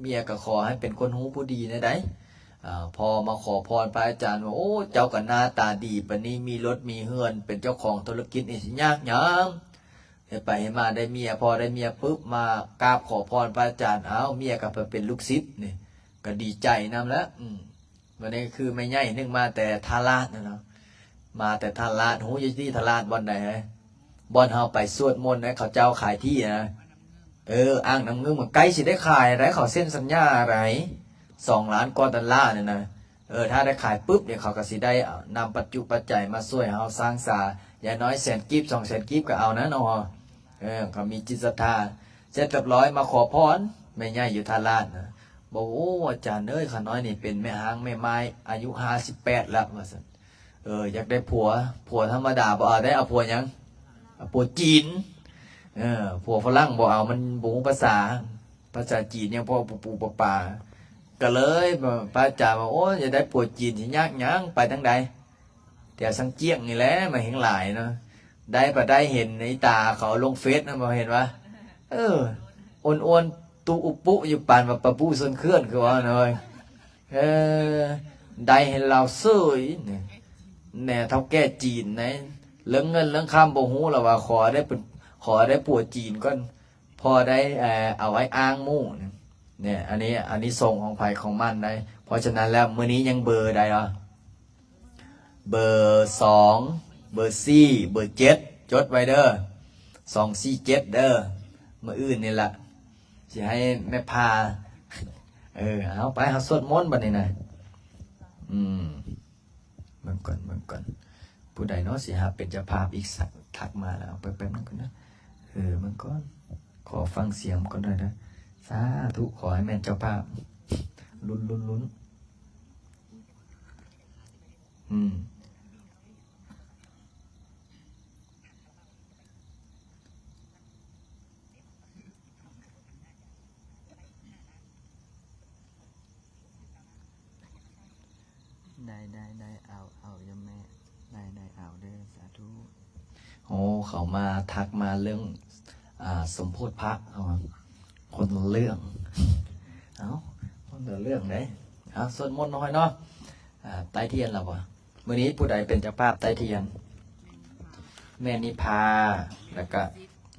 S1: เมียก็ขอให้เป็นคนหูผู้ดีนะได้พอมาขอพรพระอาจารย์ว่าโอ้เจ้าก็หน้าตาดีปานนี้มีรถมีเฮือนเป็นเจ้าของธุรกิจนี่สิยากหยังให้ไปให้มาได้เมียพอได้เมียปุ๊บมากราบขอพรพระอาจารย์เมียก็เป็นลูกศิษย์นี่ก็ดีใจนำแล้ววันนี้คือไม่ใหญ่นึงมาแต่ทาราชนะเนาะมาแต่ทาราชหูยที่ทาราชบ่อนใดบ่อนเฮาไปสวดมนต์ให้เขาเจ้าขายที่นะอ้างน้ำเงินมันใกล้สิได้ขายอะไรเขาเส้นสัญญาอะไร2 ล้านกว่าดอลลาร์เนี่ยนะถ้าได้ขายปุ๊บเนี่ยเขาก็สิได้นำปัจจุปัจจัยมาช่วยเฮาสร้างศาลอย่างน้อย100,000 กีบ 200,000 กีบก็เอานะเนาะก็มีจิตศรัทธาเสร็จเรียบร้อยมาขอพรแม่ใหญ่อยู่ทาราชนะบอกโอ้อาจารย์ข้าน้อยนี่เป็นแม่หางแม่ไม้อายุ58แล้วว่าซั่นอยากได้ผัวธรรมดาบ่เอาได้เอาผัวหยังเอาผัวจีนผัวฝรั่งบ่เอามันบ่ฮู้ภาษาจีนยังพอปูปาก็เลยพระอาจารย์บอกโอ้จะได้ผัวจีนสิยากหยังไปทางใดแต่สังเจียงนี่แหละมาเห็นหลายเนาะได้เห็นในตาเขาลงเฟซนะบ่เห็นว่าอ้วนๆตูอุปุอยู่ปานว่าปะปูส่วนเคลื่อนคือว่าหน่อยได้เห็นเราเซ้ยแน่เท่าแก่จีนนะเรื่องเงินเรื่องคำบ่ฮู้แล้วว่าขอได้ผัวจีนก่อนพอได้เอาไว้อ้างหมู่เนี่ยอันนี้ส่งของไผของมันได้เพราะฉะนั้นแล้วมื้อนี้ยังเบอร์ใดเบอร์2เบอร์4เบอร์7จดไว้เด้อ247เด้อมื้ออื่นนี่ล่ะสิให้แม่พาเอาไปเฮาสวดมนต์บัดนี้นะเบิ่งก่อนผู้ใดเนาะสิหาเป็นเจ้าภาพอีกสักทักมาแล้วเอาไปแป๊บนึงก่อนนะเบิ่งก่อนขอฟังเสียงก่อนหน่อยนะสาธุขอให้แม่นเจ้าภาพลุ้นได้เอายมแม่ได้เอาเด้อสาธุโอ้เขามาทักมาเรื่องสมโพธิพระคนละเรื่องคนละเรื่องไหนสวดมนต์น้อยเนาะไต้เทียนเรามื้อนี้ผู้ใดเป็นเจ้าภาพไต้เทียนแม่นิพาแล้วก็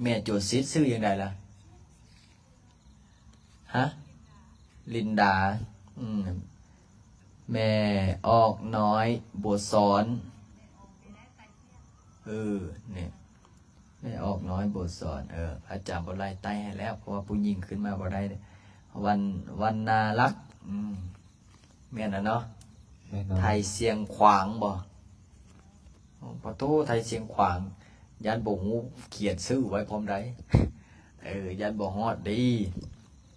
S1: แม่โจซิดชื่อยังไงล่ะลินดาแม่ออกน้อยบัวสอนเนี่ยแม่ออกน้อยบทสอนอาจารย์บ่ไล่ไต้ให้แล้วเพราะว่าผู้หญิงขึ้นมาบ่ได้วันนารักแม่นเนาะไทยเสียงขวางบ่ปะโตไทยเสียงขวางยันบ่ฮู้เขียนชื่อไว้พร้อมใดยันบ่ฮอดดี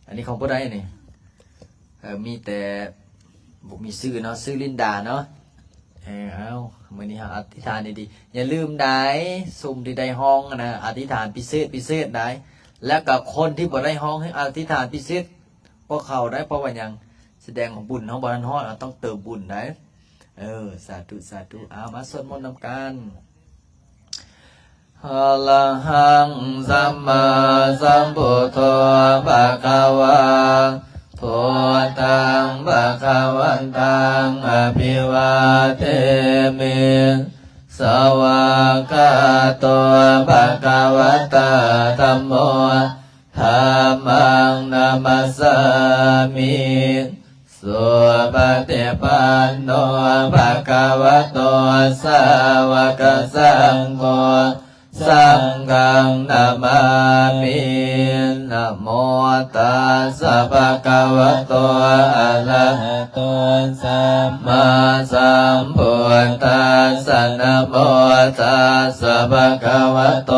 S1: อันนี้ของผู้ใดนี่มีแต่บ่มีชื่อเนาะชื่อลินดาเนาะเอามื้อนี้อธิษฐานดีๆอย่าลืมได้ซุ่มที่ได้ห้องนะอธิษฐานพิเศษได้แล้วก็คนที่บ่ได้ห้องให้อธิษฐานพิเศษพวกเขาได้เพราะว่าหยัง แสดงของบุญเขาบอลฮอดเราต้องเติมบุญได้สาธุสาธุเอามาสวดมนต์นำกันอะระหังสัมมาสัมพุทโธภะคะวาพุทธังภะคะวันตังอภิวาเทมิสวากขาโตภะคะวะตาธัมโมธัมมังนามัสสามิสุปฏิปันโนภะคะวะโตสาวกสังโฆสังฆังนามามินะโมตัสสะภะคะวะโตอะระหะโตสัมมาสัมพุทธัสสะนะโมตัสสะภะคะวะโต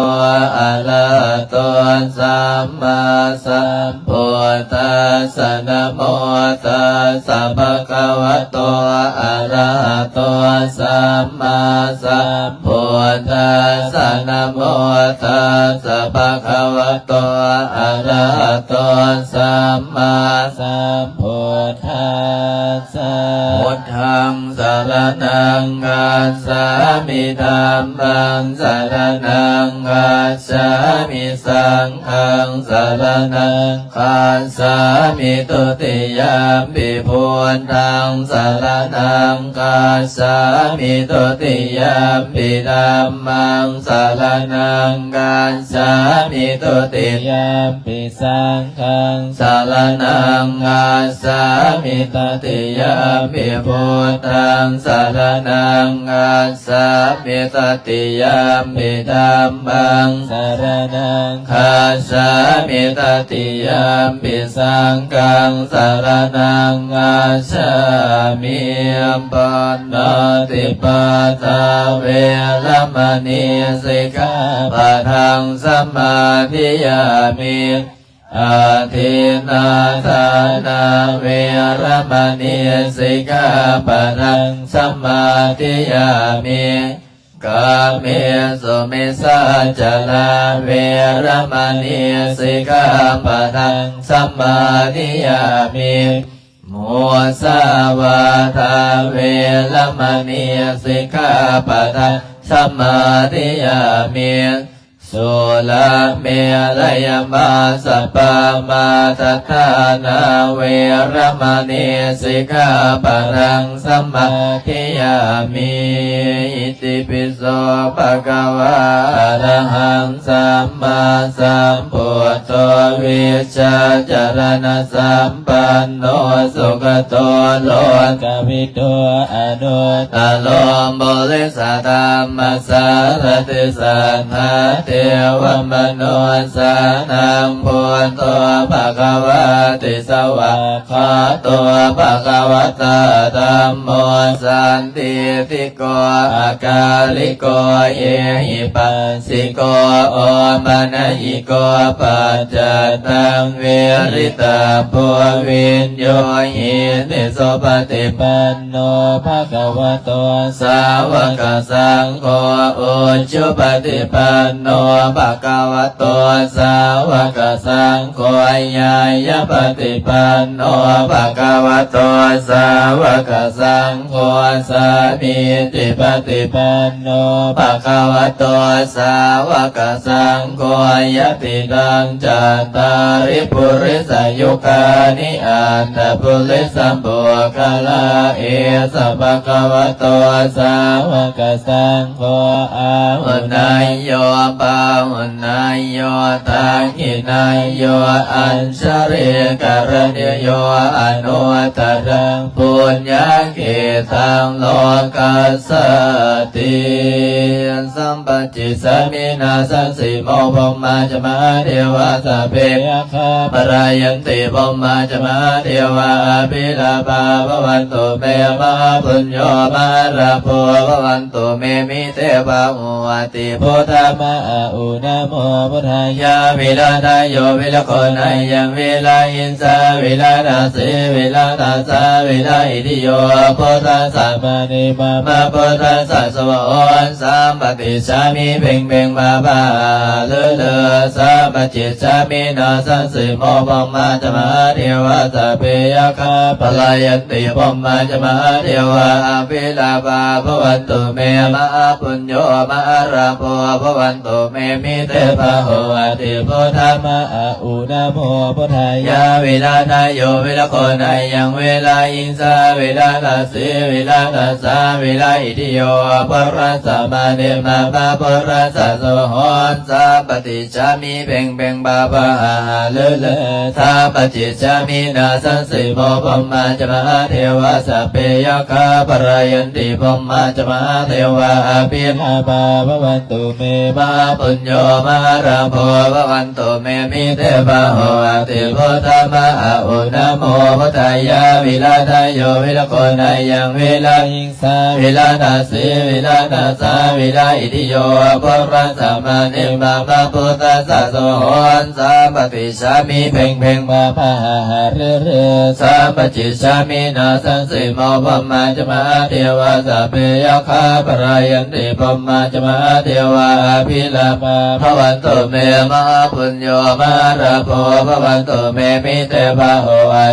S1: อะระหะโตสัมมาสัมพุทธัสสะนะโมตัสสะภะคะวะโตอะระหะโตสัมมาสัมพุทธัสสะนะโมตัสสะภะคะวะโตอะระหะโตสัมมาสัมพุทธัสสะพุทธังสรณังคัจฉามิธัมมังสรณังคัจฉามิสังฆังสรณังคัจฉามิตุติยมปิพุทธังสรณังคัจฉามิตุติยมปิธัมมังสรณังคัจฉามิตุติยมปิสังฆังสรณังคัจฉามิตุติยมปิพุทธังสรณังคัจฉามิตุติยมปิธัมมังสรณังคัจฉามิตุติยมปิสังฆังสรณังคัจฉามิปันนติปาตาเวรมณีสิกขาปะทังสมาธิยามิอาทินาทานาเวรมณีสิกขาปะทังสมาธิยามิกาเมสุมิสาจาราเวรมณีสิกขาปะทังสมาธิยามิมุสาวาทาเวรมณีสิกขาปะทังสมาธิยามิสุลาเมรยมาสปามาทัฏฐานาเวรมณีสิกขาปะทังสมาธิยามิอิติปิโสภะคะวะอะระหังสัมมาสัมพุทโธวิชชาจารณะสัมปันโนสุขโตโลกวิทูอนุตตโลบุริสธรรมสารติสัทธาเทวมนุสานังพุทโธภะคะวะติสวะขะโตภะคะวะตาธัมโมสันติติโกอาการิโกเอหิปัสสิโกโอมานะยิโกปัจจตังเวริตาภูวินโยหินิโสปฏิปันโนภะคะวะโตสาวกสังโฆอุชุปฏิปันโนภะคะวะโตสาวกสังโฆญาญปฏิปันโนภะคะวะโตสาวกสังโฆสามีจิปฏิปันโนภะคะวะโตสาวกสังโฆยติตังจัตตาริปุริสยุคานิอันตปุริสัมปุคลาเอสภะคะวะโตสาวกสังโฆอาหุนายโยปาหุนายโยตังหินายโยอัญชริกรณิโยอนุตตรังปุญญเกตังโลกัสสติสัมปจิสมินาสันสิโมภมมาจมาเทวะสเพปรายันติภมมาจมาเทวะอภิลาภาภวันตุเมมะปุญโยมาราโภภวันตุเมมิเตภะอุติพุทธมะอุนะโมพุทธายะวิลาทายโยวิลโคนัยยังวิลาอินสาวิลานาสีวิลานาสาวิลาอิติโยพุทธัสสะปะนิมามะพุทธัสสะสวะโอนสัมปติสามิเพ่งเพ่งมาบาเลเลสัมปจิ จามินาสังสิโมปมาจมาเทวะสัพเพยคาปลายันติปมาจมาเทวะอภิลาภาภวันตุเมมะปุญโยมะราโภภวันตุเมมิเตภะโหติพุทธามะอุณโมพุทธายาเวลานาโยเวลาโคนายังเวลาอินสาเวลาตัสสิเวลาตัสสาเวลาอิทิโยปรัสสะมาเนมาปะปรัสสะโสหอนสัพปติจามิเพ่งเพ่งบาปะเลเลสัพปจิจามินาสังสิโมปมาจมาเทวะสัพเพยคาปรายันติปมาจมาเทวะอภิลาภาภวันตุเมมาปุญโยมาราโภภวันตุเมมิเตภะโหติพุทธามะอุณโมพุทธายาวิลาทายโยวิลโกนายังวิลาหิงสาวิลาตัสสิวิลาตัสสาวิลาอิทิโยปรัสสะมาเนมาปะพุทธัสสะโสหอนสัพปติสามิเพ่งเพ่งมาภาเรเรสัพปจิสามินาสังสิโมปมาจมาเทวะสัพเพยคาปรายันติปมาจมาเทวะอภิลาภาภวันตุเมมะปุญโยมาราโภภวันตุเมมิเตภะโห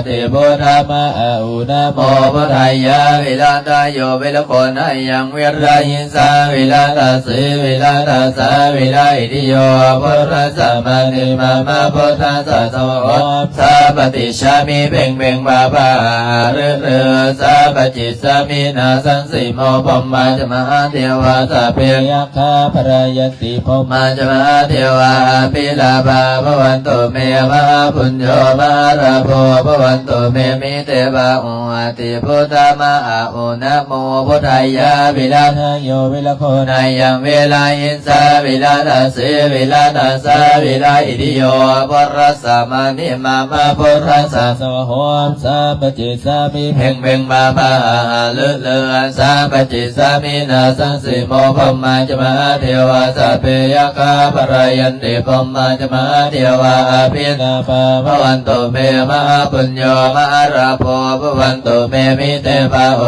S1: ติพุทธามะอุณโมพุทธายาวิลาทายโยวิลโกนายังวิรายินสาวิลาตัสสิวิลาตัสสาวิลาอิทิโยปรัสสะมาเนมามาพุทธัสสะโสสัพปติชามิเพ่งเพ่งบาปะเรเรสัพปจิสามินาสังสิโมปมาจมาเทวะสัพเพยคาปรายันติปมาจมาเทวะปิลาภาภวันตุเมมะปุญโยมาราโภภวันตุเมมิเตภะโหติพุทธามะอุณโมพุทธายาวิลาทายโยวิลโคนายังเวลาอินสาวิลาตัสสิวิลาตัสสาวิลาอิทิโยปรัสสะมานิมามาปรัสสะโสหอนสัพปจิสามิเพ่งเพ่งบาปะเลเลสัพปจิสามินาสังสิโมปมาจมาเทวะสัพเพยคาปรายันติปมาจมาเทวะอภิลาภาภวันตุเมมะปุญโยมาราโภภวันตุเมมิเตภะโห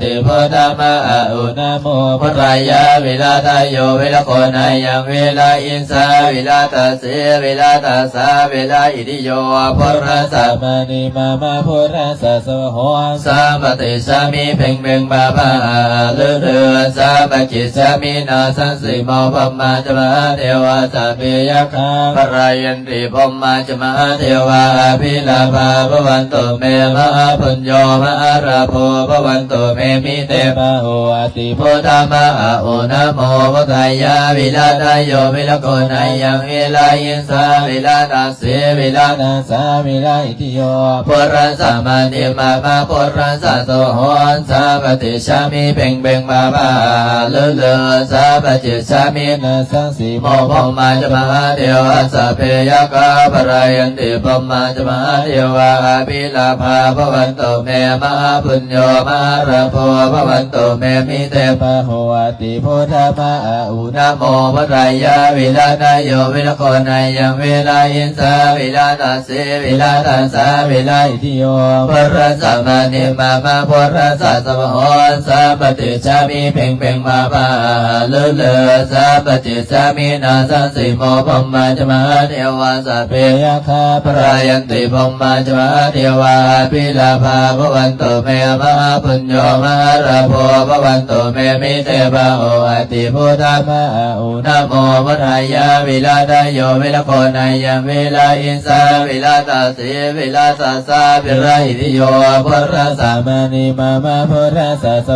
S1: ติพุทธามะอุณโมพุทธายาวิลาทายโยวิลโกนายังเวลาอินสาวิลาตัสสิวิลาตัสสาวิลาอิทิโยปรัสสะมานิมามาพุทธัสสะโสหอนสัพปติสามิเพ่งเพ่งบาปะเลเลสัพปจิสามินาสังสิโมปมาจมาเทวะสัพเพยคาปรายันติปมาจมาเทวะอภิลาภาภวันตุเมมะปุญโยมะราโภภวันตุเมมิเตภะโหติพุทธามะอุณโมพุทธายาวิลาทายโยวิลโกนายังเวลายินสาวิลาตัสสิวิลาตัสสาวิลาอิทิโยปรัสสะมาเนมามาปรัสสะโสหอนสัพปติชามิเพ่งเพ่งบาปะเลเลสัพปจิชามินาสังสิโมปมาจมาเทวะสัพเพยคาปรายันติปมาจมาเทวะอภิลาภาภวันตุเมมะปุญโยมาราโภภวันตุเมมิเตภะโหติพุทธามะอุณโมพุทธายาวิลาทายโยวิลโกนายังเวลาอินสาวิลาตัสสิวิลาตัสสาวิลาอิทิโยปรัสสะมานิมามาปรัสสะโสหอนสัพปติชามิเพ่งเพ่งมาภาเลเลสัพปจิสามินาสังสิโมปมาจมาเทวะสัพเพยคาปรายันติปมาจมาเทวะปิลาภาภวันตุเมมะปุญโยมาราโภภวันตุเมมิเตภะโหติพุทธามะอุณโมพุทธายาวิลาทายโยวิลโกนายังเวลาอินสาวิลาตัสสิวิลาตัสสาวิลาอิทิโยปรัสสะมานิมามาปรัสสะโสหอนสัพปติชามิเพ่งเพ่งบาปะเลเลสัพปจิชามินาสังสิโมปมาจมาเทวะสัพเพยคาปรายันติปมาจมาเทวะอภิลาภาภวันตุเมมะปุญโยมาราโภภวันตุเมมิเตภะโหติพุทธามะอุณโมพุทธายาวิลาทายโยวิลโกนายังเวลาอิงสาวิลาตัสสิวิลาตัสสาวิลาอิทิโยปรัสสะมานิมามาปรัสสะโส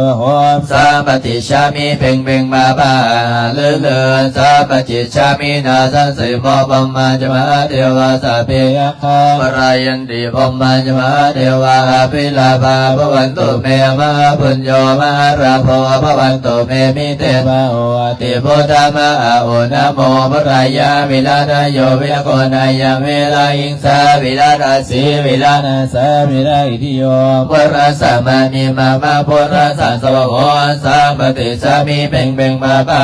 S1: หอนสัพปติสามิเพ่งเพ่งมาภา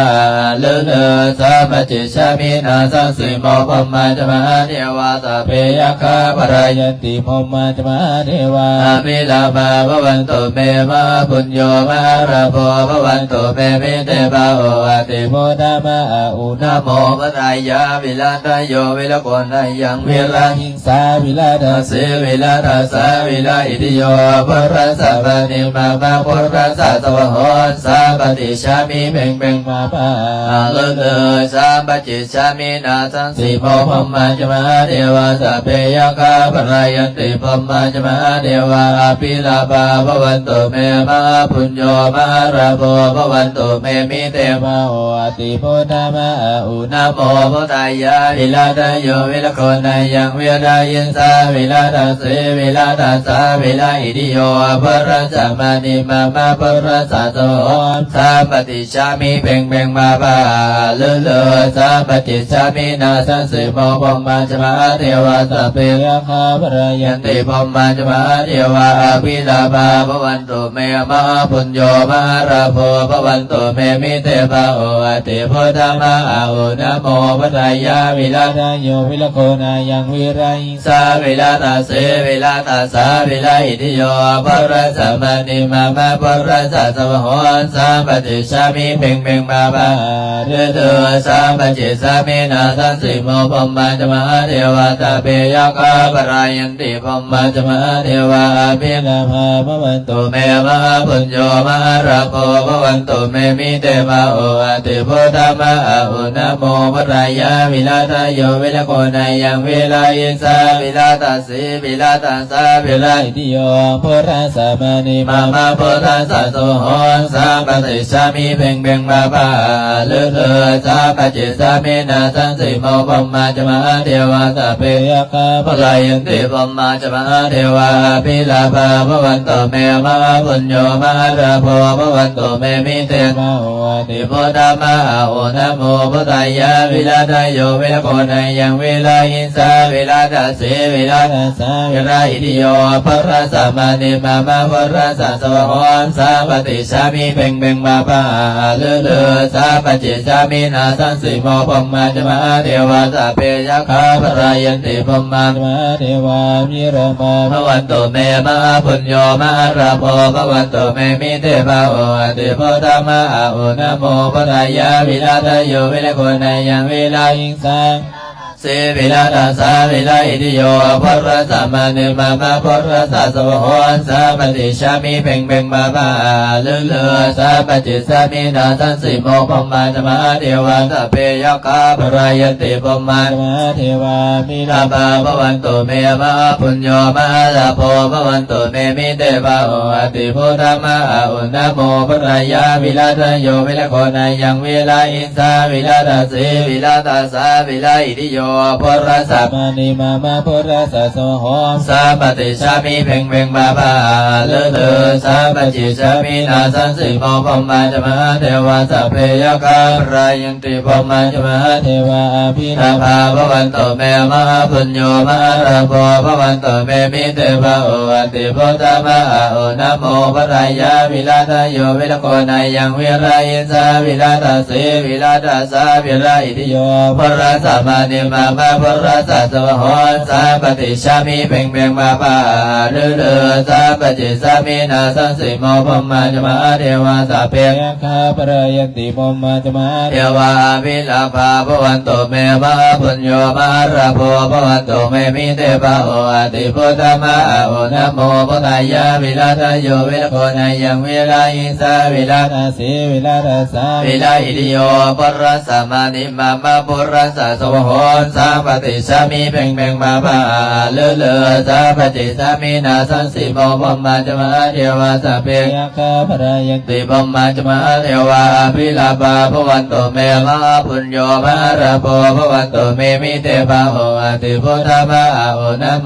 S1: เลเลสัพปจิสามินาสังสิโมปมาจมาเทวะสัพเพยคาปรายันติปมาจมาเทวะอภิลาภาภวันตุเมมะปุญโยมาราโภภวันตุเมมิเตภะโหติพุทธามะอุณโมพุทธายาวิลาทาย โยวิรโกนายังวิราหิงสาวิลาทาเสวิลาทาสาวิลาอิติโยปุรัสสะปะนิมามาปุรัสสะสวะโหสาปฏิชามิเพ่งเพ่งมาปะเลเลสาปจิชามินาสังสีโมพมมาจมาเทวาสัพเพยคาปรายันติพมมาจมาเทวาอภิลาภาภวันตุเมมหาปุญโญมหาราโภภวันตุเมมิเตมะโออติโพธามะอุนาโมพุทธายะวิลาทโยวิลโกนายังวิรายินสาวิลาทาเสวิลาทาสาวิลาอิติโยปุรัสสะมานิมามาปุรัสสะโสสาปฏิชามิเพ่งเพ่งมาปะเลเลสาปฏิชามินาสังสิโมพมมาจมาเทวาสัพเพยคาปรายันติพมมาจมาเทวาอภิลาภาภวันตุเมมหาปุญโญมหาราโภภวันตุเมมิเตภะโออติโพธามะอุนะโมพุทธายะวิลาทโยวิลโกนายังวิรายิงสาวิลาทาเสวิลาทาสาวิลาอิติโยปุรัสสะมานิมามาปุรัสสะสวะโหสาปฏิชามิเพ่งเพ่งมาปะเดือดสาปจิสามินาสันสิโมพมมาจมาเทวาตาเปยคาปรายันติพมมาจมาเทวาอภิลาภาภวันตุเมมหาปุญโญมหาราโภภวันตุเมมิเตมะโออติโพธามะอุนะโมพุทธายะวิลาทโยวิลโกนายังวิลายินสาวิลาทาสีวิลาทาสาวิลาอิติโยปุรัสสะมานิมามาปุรัสสะโสโหสาปฏิชามิเพ่งเพ่งมาปะเลเลสาปจิสามินาสังสิโมพมมาจมาเทวาสัพเพยคาปรายันติพมมาจมาเทวาภิลาภาภวันตุเมมหาปุญโญมหาราโภภวันตุเมมิเตมะโออติโพธามะโอนะโมพุทธายะวิลาทโยวิลโกนายังวิลายินสาวิลาทาเสวิลาทาสาวิลาอิติโยปุรัสสะมานิมามาปุรัสสะสวะโหสาปฏิชามิเพ่งเพ่งมาปะเลเลสาปจิชามินาสันสิโมพมมาจมาเทวาสัพเพยคาปรายันติพมมาจมาเทวามิระมาภวันตุเมมหาปุญโญมหาราโภภวันตุเมมิเตภะโออติโพธามะอุนะโมพุทธายะวิลาทโยวิลโกนายังวิลายิงสาเสวิลาทาสาวิลาอิติโยปุรัสสะมานิมามาปุรัสสะสวะโหสาปฏิชามิเพ่งเพ่งมาปะเลเลสาปจิสามินาสันสิโมพมมาจมาเทวาสัพเพยคาปรายันติพมมาจมาเทวามิลาภาภวันตุเมมหาปุญโญมหาราโภภวันตุเมมิเตภะโออติโพธามะอุนะโมพุทธายะวิลาทโยวิลโกนายังวิลาอินสาวิลาทาเสวิลาทาสาวิลาอิติโยปุรัสสะมานิมามาปุรัสสะโสโหสาปฏิชามิเพ่งเพ่งมาปะเลเลสาปจิชามินาสันสิโมพมมาจมาเทวาสัพเพยคาปรายันติพมมาจมาเทวาอภิลาภาภวันตุเมมหาปุญโญมหาราโภภวันตุเมมิเตภะโออติโพธามะอุนะโมพุทธายะวิลาทโยวิลโกนายังวิรายินสาวิลาทาเสวิลาทาสาวิลาอิติโยปุรัสสะมานิมามาปุรัสสะสวะโหสาปฏิชามิเพ่งเพ่งมาปะเลเลสาปจิสามินาสันสิโมพมมาจมาเทวาสัพเพยคาปรายันติพมมาจมาเทวาภิลาภาภวันตุเมมหาปุญโญมหาราโภภวันตุเมมิเตภะโออติโพธามะอุนะโมพุทธายะวิลาทโยวิลโกนายังวิลายินสาวิลาทาสีวิลาทาสาวิลาอิติโยปุรัสสะมานิมามาปุรัสสะสวะโหสาปฏิชามิเพ่งเพ่งมาปะเลเลสาปจิสามินาสันสิโมพมมาจมาเทวาสัพเพยคาปรายันติพมมาจมาเทวาอภิลาภาภวันตุเมมหาปุญโญมหาราโภภวันตุเมมิเตภะโออติโพธามะอุนะโมพุทธายะวิลาทโยวิลโกนายังวิรายินสาวิลาทาสีวิลาทาสาวิลาอิติโยปุรัสสะมานิมามาปุรัสสะโสโหสาปฏิชามิเพ่งเพ่งมาปะเลเลสาปจิสามินาสันสิโมพมมาจมาเทวาสัพเพยคาปรายันติพมมาจมาเทวาภิลาภาภวันตุเมมหาปุญโญมหาราโภภวันตุเมมิเตภะโหอติโพธามะอุนะโม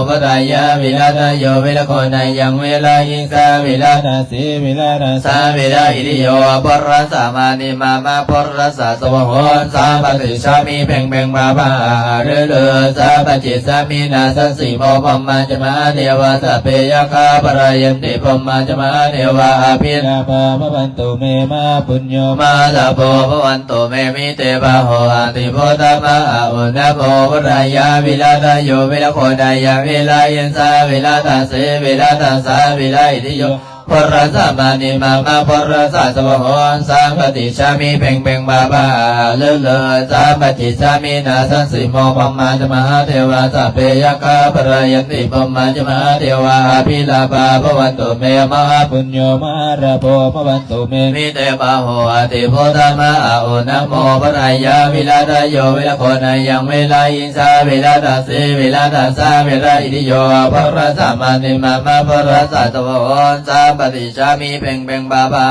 S1: พุทธายะวิลาทโยวิลโกนายังวิลายิงสาวิลาทาสีวิลาทาสาวิลาอิติโยปุรัสสะมานิมามาปุรัสสะสวะโหสาปฏิชามิเพ่งเพ่งมาปะเลเลสาปจิสามิ มินาสันสิโมปัมมาจมาเทวาสัพเพยคาปรายันติปัมมาจมาเทวาอภินาภาพวันตุเมมาปุญโญมาสัพโพพวันตุเมมิเตปะโหอติโพธามะอุณโภวรายาวิลาตโยวิลโคดายาวิลายันสาวิลาตาเสวิลาตาสาวิลาอิติโยปรสามานิมามาปรสาสวะโหนสามปฏิชามิเพ่งเพ่งบาบาเลเลสามปฏิชามินาสันสิโมปัมมาจมหาเทวาสัพเพยคาปรายันติปัมมาจมหาเทวาอภิลาภาภวันตุเมมหาปุญโญมหาราโภภวันตุเมมิเตปะโหอติโพธามะอุณโมปรายาวิลาตโยวิลโคนายังเวลาอินสาวิลาตาเสวิลาตาสาวิลาอิติโยปรสามานิมามาปรสาสวะโหนสามปฏิชามิเพ่งเพ่งบาบา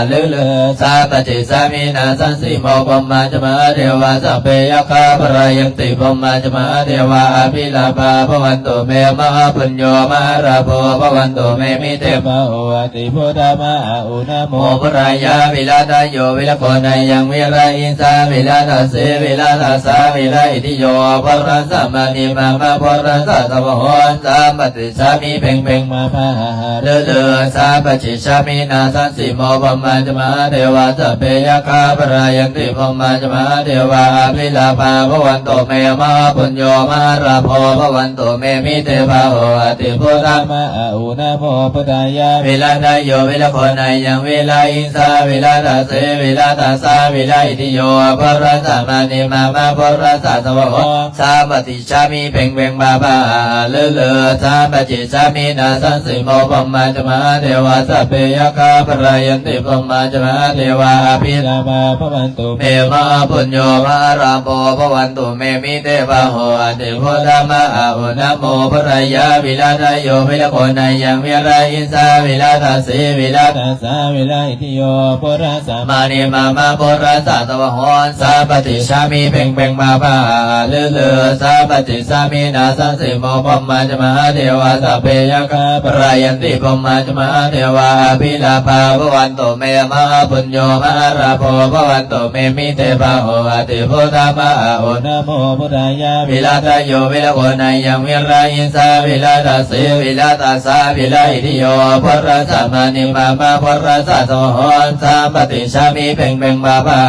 S1: เลเลสาปฏิสามินาสันสิโมปัมมาจมาเทวาสัพเพยคาปรายันติปัมมาจมาเทวาอภิลาภาภวันตุเมมหาปุญโญมหาราโภภวันตุเมมิเตปะโหอติโพธามะอุณโมปรายาวิลาตโยวิลโคนายังวิราอินสาวิลาตาเสวิลาตาสาวิลาอิติโยปรสามานิมามาปรสาสวะโหนสามปฏิสามิเพ่งเพ่งมาภาเลเลสาปฏิชามินาสันสิโมปัมมาจมาเทวาสัพเพยคาปรายันติปัมมาจมาเทวาอภิลาภาภวันตุเมมหาปุญโญมหาราโภภวันตุเมมิเตภาโหอติโพธามะอุณโมปรายาวิลาตโยวิลโคนายังวิลาอินสาวิลาตาเสวิลาตาสาวิลาอิติโยปรสามานิมามาปรสาสวะโหสามปฏิชามิเพ่งเพ่งบาบาเลเลสามปฏิชามินาสันสิโมปัมมาจมาเทวาสัพเพยคาปรายันติปัมมาจมาเทวาอภิลาภาภวันตุเมมหาปุญโญมหาราโภภวันตุเมมิเตปะโหอติโพธามะอุณโมปรายาวิลาตโยวิลโคนายังวิราอินสาวิลาตาเสวิลาตาสาวิลาอิติโยปรสามานิมามาปรสาสวะโหนสาปฏิชามิเพ่งเพ่งมาภาเลเลสาปฏิสามินาสันสิโมปัมมาจมาเทวาสัพเพยคาปรายันติปัมมาจมาเทวาอภิลาภาภวันตุเมมหาปุญโญมหาราโภภวันตุเมมิเตปะโหอติโพธามะอุณโมปรายาวิลาตโยวิลโคนายังวิราอินสาวิลาตาเสวิลาตาสาวิลาอิติโยปรสามานิมามาปรสาสวะโหนสามปฏิชามิเพ่งเพ่งบาบา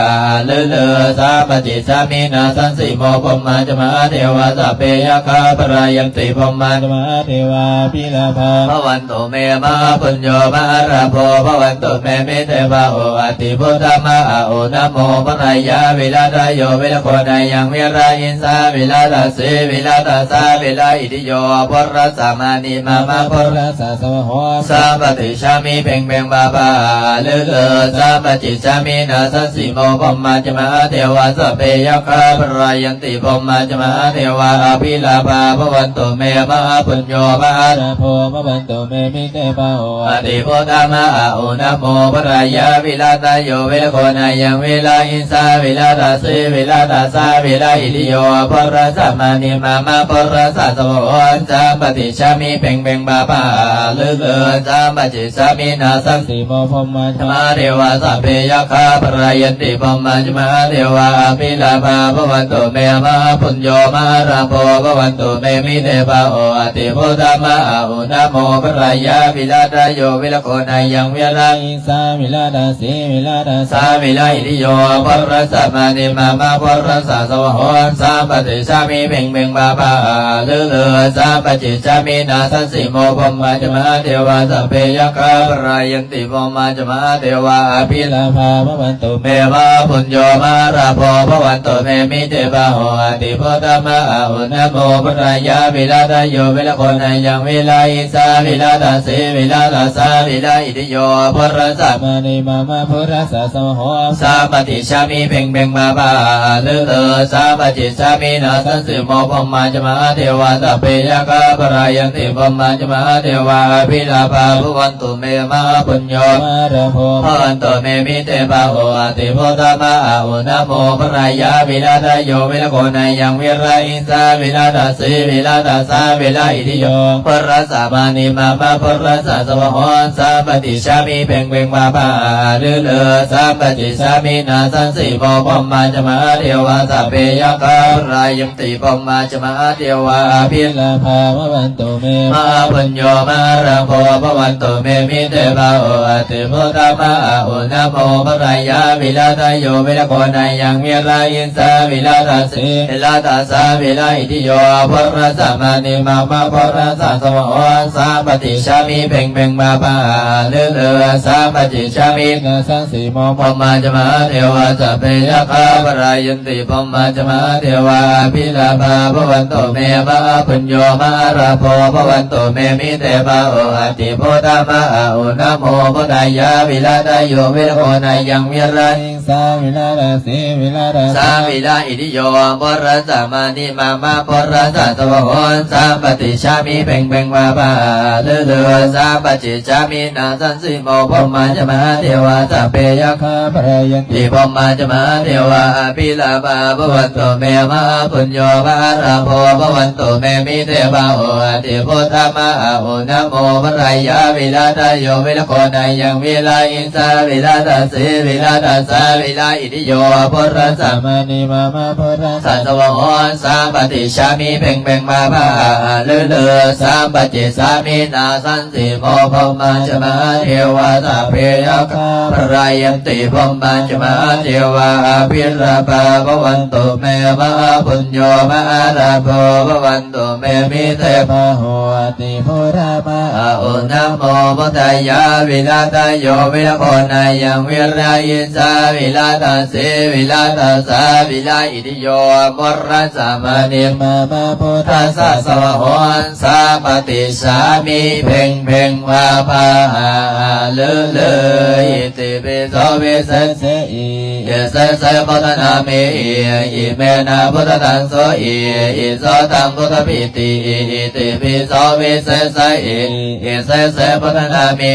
S1: เลเลสามปฏิชามินาสันสิโมปัมมาจมาเทวาสัพเพยคาปรายันติปัมมาจมาเทวาภิลาภาภวันตุเมมหาปุญโญมหาราโภภวันตุเมมิเตปะโหอติโพธามะอุณโมปรายาวิลาตโยวิลโคนายังวิราอินสาวิลาตาเสวิลาตาสาวิลาอิติโยปรสามานิมามาปรสาสวะโหสามปฏิชามิเพ่งเพ่งบาบาเลเลสามปฏิชามินาสันสิโมปัมมาจมาเทวาสัพเพยคาปรายันติปัมมาจมาเทวาอภิลาภาภวันตุเมมหาปุญโญมหาราโภภวันตุเมมิเตปะโหอติโพธามะอุณโมปรายาวิลาตโยวิลโคนายังวิลาอินสาวิลาตาเสวิลาตาสาวิลาอิติโยปรสามานิมามาปรสาสวะโหนสามปฏิชามิเพ่งเพ่งบาบาเลเลสามปฏิชามินาสันสิโมปัมมาจมาเทวาสัพเพยคาปรายันติปัมมาจมาเทวาอภิลาภาภวันตุเมมหาปุญโญมหาราโภภวันตุเมมิเตปะโหอติโพธามะอุณโมปรายาวิลาตโยวิลโคนายังวิราอินสาวิลาตาเสวิลาตาสาวิลาอิติโยปรสามานิมามาปรสาสวะโหนสามปฏิชามิเพ่งเพ่งบาบาเลเลสามปฏิชามินาสันสิโมปัมมาจมาเทวาสัพเพยคาปรายันติปัมมาจมาเทวาอภิลาภาภวันตุเมมหาปุญโญมหาราโภภวันตุเมมิเตปะโหอติโพธามะอุณโมปรายาวิลาตโยวิลโคนายังวิลาอินสาวิลาตาเสวิลาตาสาวิลาอิติโยปรสามานิมามาปรสาสวะโหสามปฏิชามิเพ่งเพ่งบาบาเลเลสามปฏิชามินาสันสิโมปัมมาจมาเทวาสัพเพยคาปรายันติปัมมาจมาเทวาอภิลาภาภวันตุเมมหาปุญโญมหาราโภภวันตุเมมิเตปะโหอติโพธามะอุณโมปรายาวิลาตโยวิลโคนายังวิราอินสาวิลาตาเสวิลาตาสาวิลาอิติโยปรสามานิมามาปรสาสวะโห สัมปติชามิเพ่งเพ่งมาปาเลือเลอสัมปติชามินาสันสีพอพมาจะมาเทวาสัพเพยะคารายมติพมาจะมาเทวาพิลาภาววันตุเมมาปัญโยมาราโภภวันตุเมมิเตภาโอติพุทธามาอุณโมภรายาวิลาทโยวิลโกนายังวิรายินสาวิลาทัสสิวิลาทัสสาวิลาอิติโยภรสัมมานิมามาภรสัสสวะสัมปติชามิเพ่งเพ่งมาปาเลือเลอสัมปติชามินาสังสีโมพมาจะมาเทวาสัพเพยะคาปรายันติพมาจะมาเทวาพิลาภาภวันตุเมมาปุญโยมาราโภภวันตุเมมิเตภาโอติโพธามาอุณโมพุทธายาวิลาทโยวิรโกนายังวิรายิงสาวิลาราสีวิลาราสาวิลาอิติโยภรสัมมานิมามาภรสัสสวะสัมปติชามิเพ่งเพ่งมาปาเลือเลอสัมปติชามินาสันสิโมพมาจะมาเทวาสัพเพยะคาปรายันติพมาจะมาเทวาพิลาภาภวันตุเมมาปุญโยมาราโภภวันตุเมมิเตภาโอติโพธามาอุณโมภรายาวิลาทโยวิลโกนายังวิลาอินสาวิลาทัสสิวิลาทัสสาวิลาอิติโยภรสัมมานิมามาภรสัสสวะสัมปติชามิเพ่งเพ่งมาปาเลือเลอสัมปติสามินาสันติโมพมาจะมาเทวาสัพเพยะคาปรายันติพมาจะมาเทวาพิราภาภวันตุเมมาปุญโยมาราโภภวันตุเมมิเตภาโหติโพธามาอุณโมพุทธายาวิลาทโยวิรโกนายังวิรายินสาวิลาทัสสิวิลาทัสสาวิลาอิติโยมรสัมมานิมามาพุทธัสสะสวะโหสัมปติสามิเพ่งเพ่งวาภาเลอเลออิติปิโสวิเศษเสอิเยเสเสพุทธนามิอิเมนะพุทธตังโสอิอิโสตังพุทธปิติอิติปิโสวิเศษเสอิอิเสเสพุทธนามิ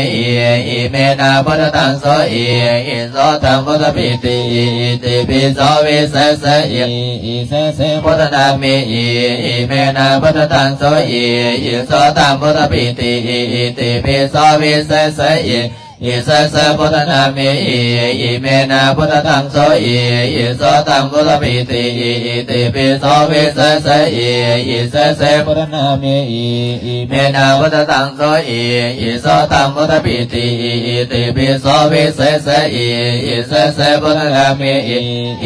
S1: อิเมนะพุทธตังโสอิอิโสตังพุทธปิติอิติปิโสวิเศษเสอิอิเสเสพุทธนามิอิเมนะพุทธตังโสอิอิโสตังพุทธปิติอิติปิโสวิเศษเสอิอิเสเสพุทธนามิอิเมนะพุทธตังโสอิอิโสตังพุทธปิติอิติปิโสวิเศษเสอิอิเสเสพุทธนามิอิเมนะพุทธตังโสอิอิโสตังพุทธปิติอิติปิโสวิเศษเสอิอิเสเสพุทธนามิ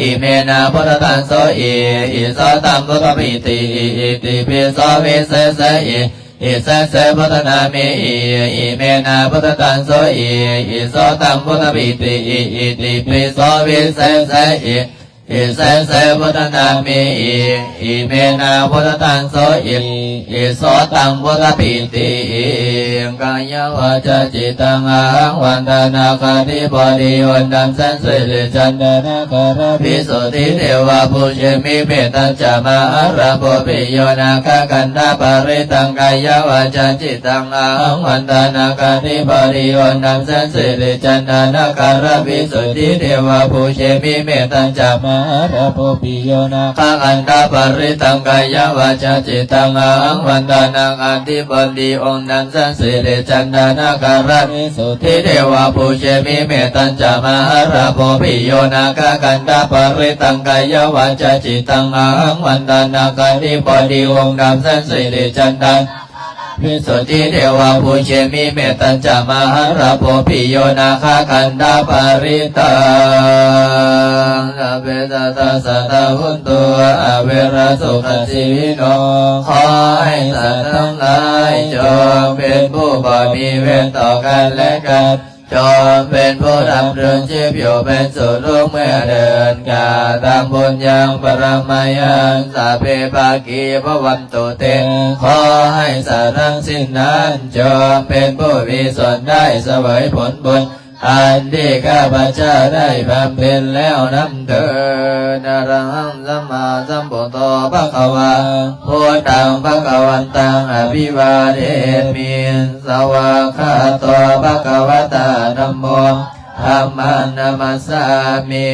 S1: อิเมนะพุทธตังโสอิอิโสตังพุทธปิติอิติปิโสวิเศษเสอิอิเสเสพุทธนามิอิเมนะพุทธตังโสอิอิโสตังพุทธปิติอิติปิโสวิเศษเสอิอิเสเสพุทธนามิอิเมนะพุทธตังโสอิอิโสตังพุทธปิติกายวาจาจิตังอาหังวันตานาคาธิบดีวันดัมสันสิริจันดานาคารภิสุทธิเทวาภูเชมิเมตัญจมาราโภปิโยนาคกันธาปริตังกายวาจาจิตังอาหังวันตานาคาธิบดีวันดัมสันสิริจันดานาคารภิสุทธิเทวาภูเชมิเมตัญจมาราโภปิโยนาคกันธาปริตังกายวาจาจิตังอาหังวันตานาคาธิบดีองค์ดัมสันสิริจันดานาคารภิสุทธิเทวาภูเชมิเมตัญจมาราโภปิโยนาคกันธาปริตังกายวาจาจิตังอาหังวันตานาคาธิบดีองค์ดัมสันสิริจันดาภิสุทธิเทวาภูเชมิเมตัญจมาราโภปิโยนาคกันธาปริตังสัพเพสัตตาสัตตาหุนตุอเวราสุขชีวิโนขอให้สัตว์ทั้งหลายจงเป็นผู้บ่มีเวรต่อกันและกันจงเป็นผู้ดำรงชีพอยู่เป็นสุขรุ่งเมื่อเดินกาตามบุญยังปรมายังสัพเพปากีภวันตุเตขอให้สัตว์ทั้งสิ้นนั้นจงเป็นผู้มีส่วนได้เสวยผลบุญอันที่ข้าพเจ้าได้บำเพ็ญแล้วนำเถิดอรหังสัมมาสัมพุทโธภควาพุทธังภวันตังอภิวาเทมิสวากขาโตภควตาธัมโมธัมมังนัมสสามิ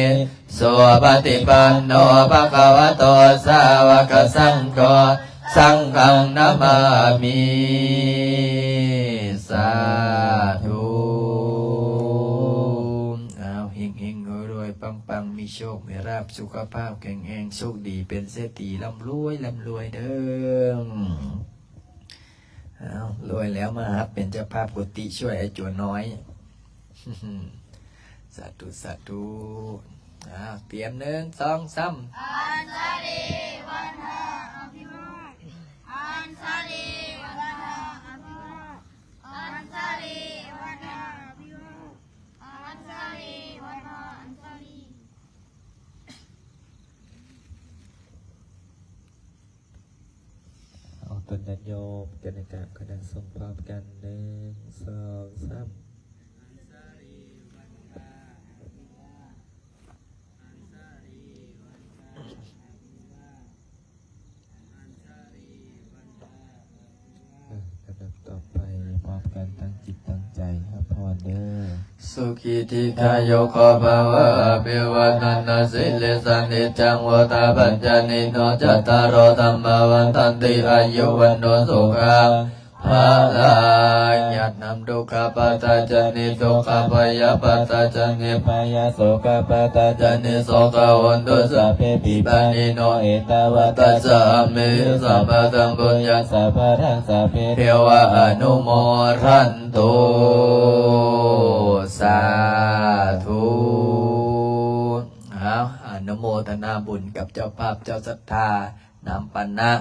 S1: สุปฏิปันโนภควโตสาวกสังโฆสังฆังนัมมามิสาธุ มีโชคมีราบสุขภาพแข็งแรงโชคดีเป็นเศรษฐีร่ำรวยเด้อเอารวยแล้วมาครับเป็นเจ้าภาพกุฏิช่วยไอ้จวนน้อย สาธุสาธุเตรียม1 2 3
S2: อัญชลีวันทาอภิวาทอัญชลีวันทาอภิวาทอัญชลีวันทาอภิวาทอัญชลีวันทาอัญชลี
S4: เอาตนญาติโยมกันในกราบคณะสงฆ์พร้อมกัน1 2 3ลำดับต่อไปพร้อมกันตั้งจิตตั้งใจครับพรเด้อ
S1: สุขิติกาโยโคภาวะอภิวาทนาสิลิสันนิจังวตาปัญจนิโนจัตตารโอธัมมาวันตันติอายุวันโนสุขังภาลังยัตนำดุขปัตตาจานิสุขปยาปัตตาจานิปยาโสกปัตตาจานิโสกวันตุสัพเพปิปานิโนเอตาวะตัสสะมิสัพพะตังปุญญาสัพพะทังสัพเพเทวะอนุโมทันตุสาธุอนุโมทนาบุญกับเจ้าภาพเจ้าศรัทธาน้ำปันนะ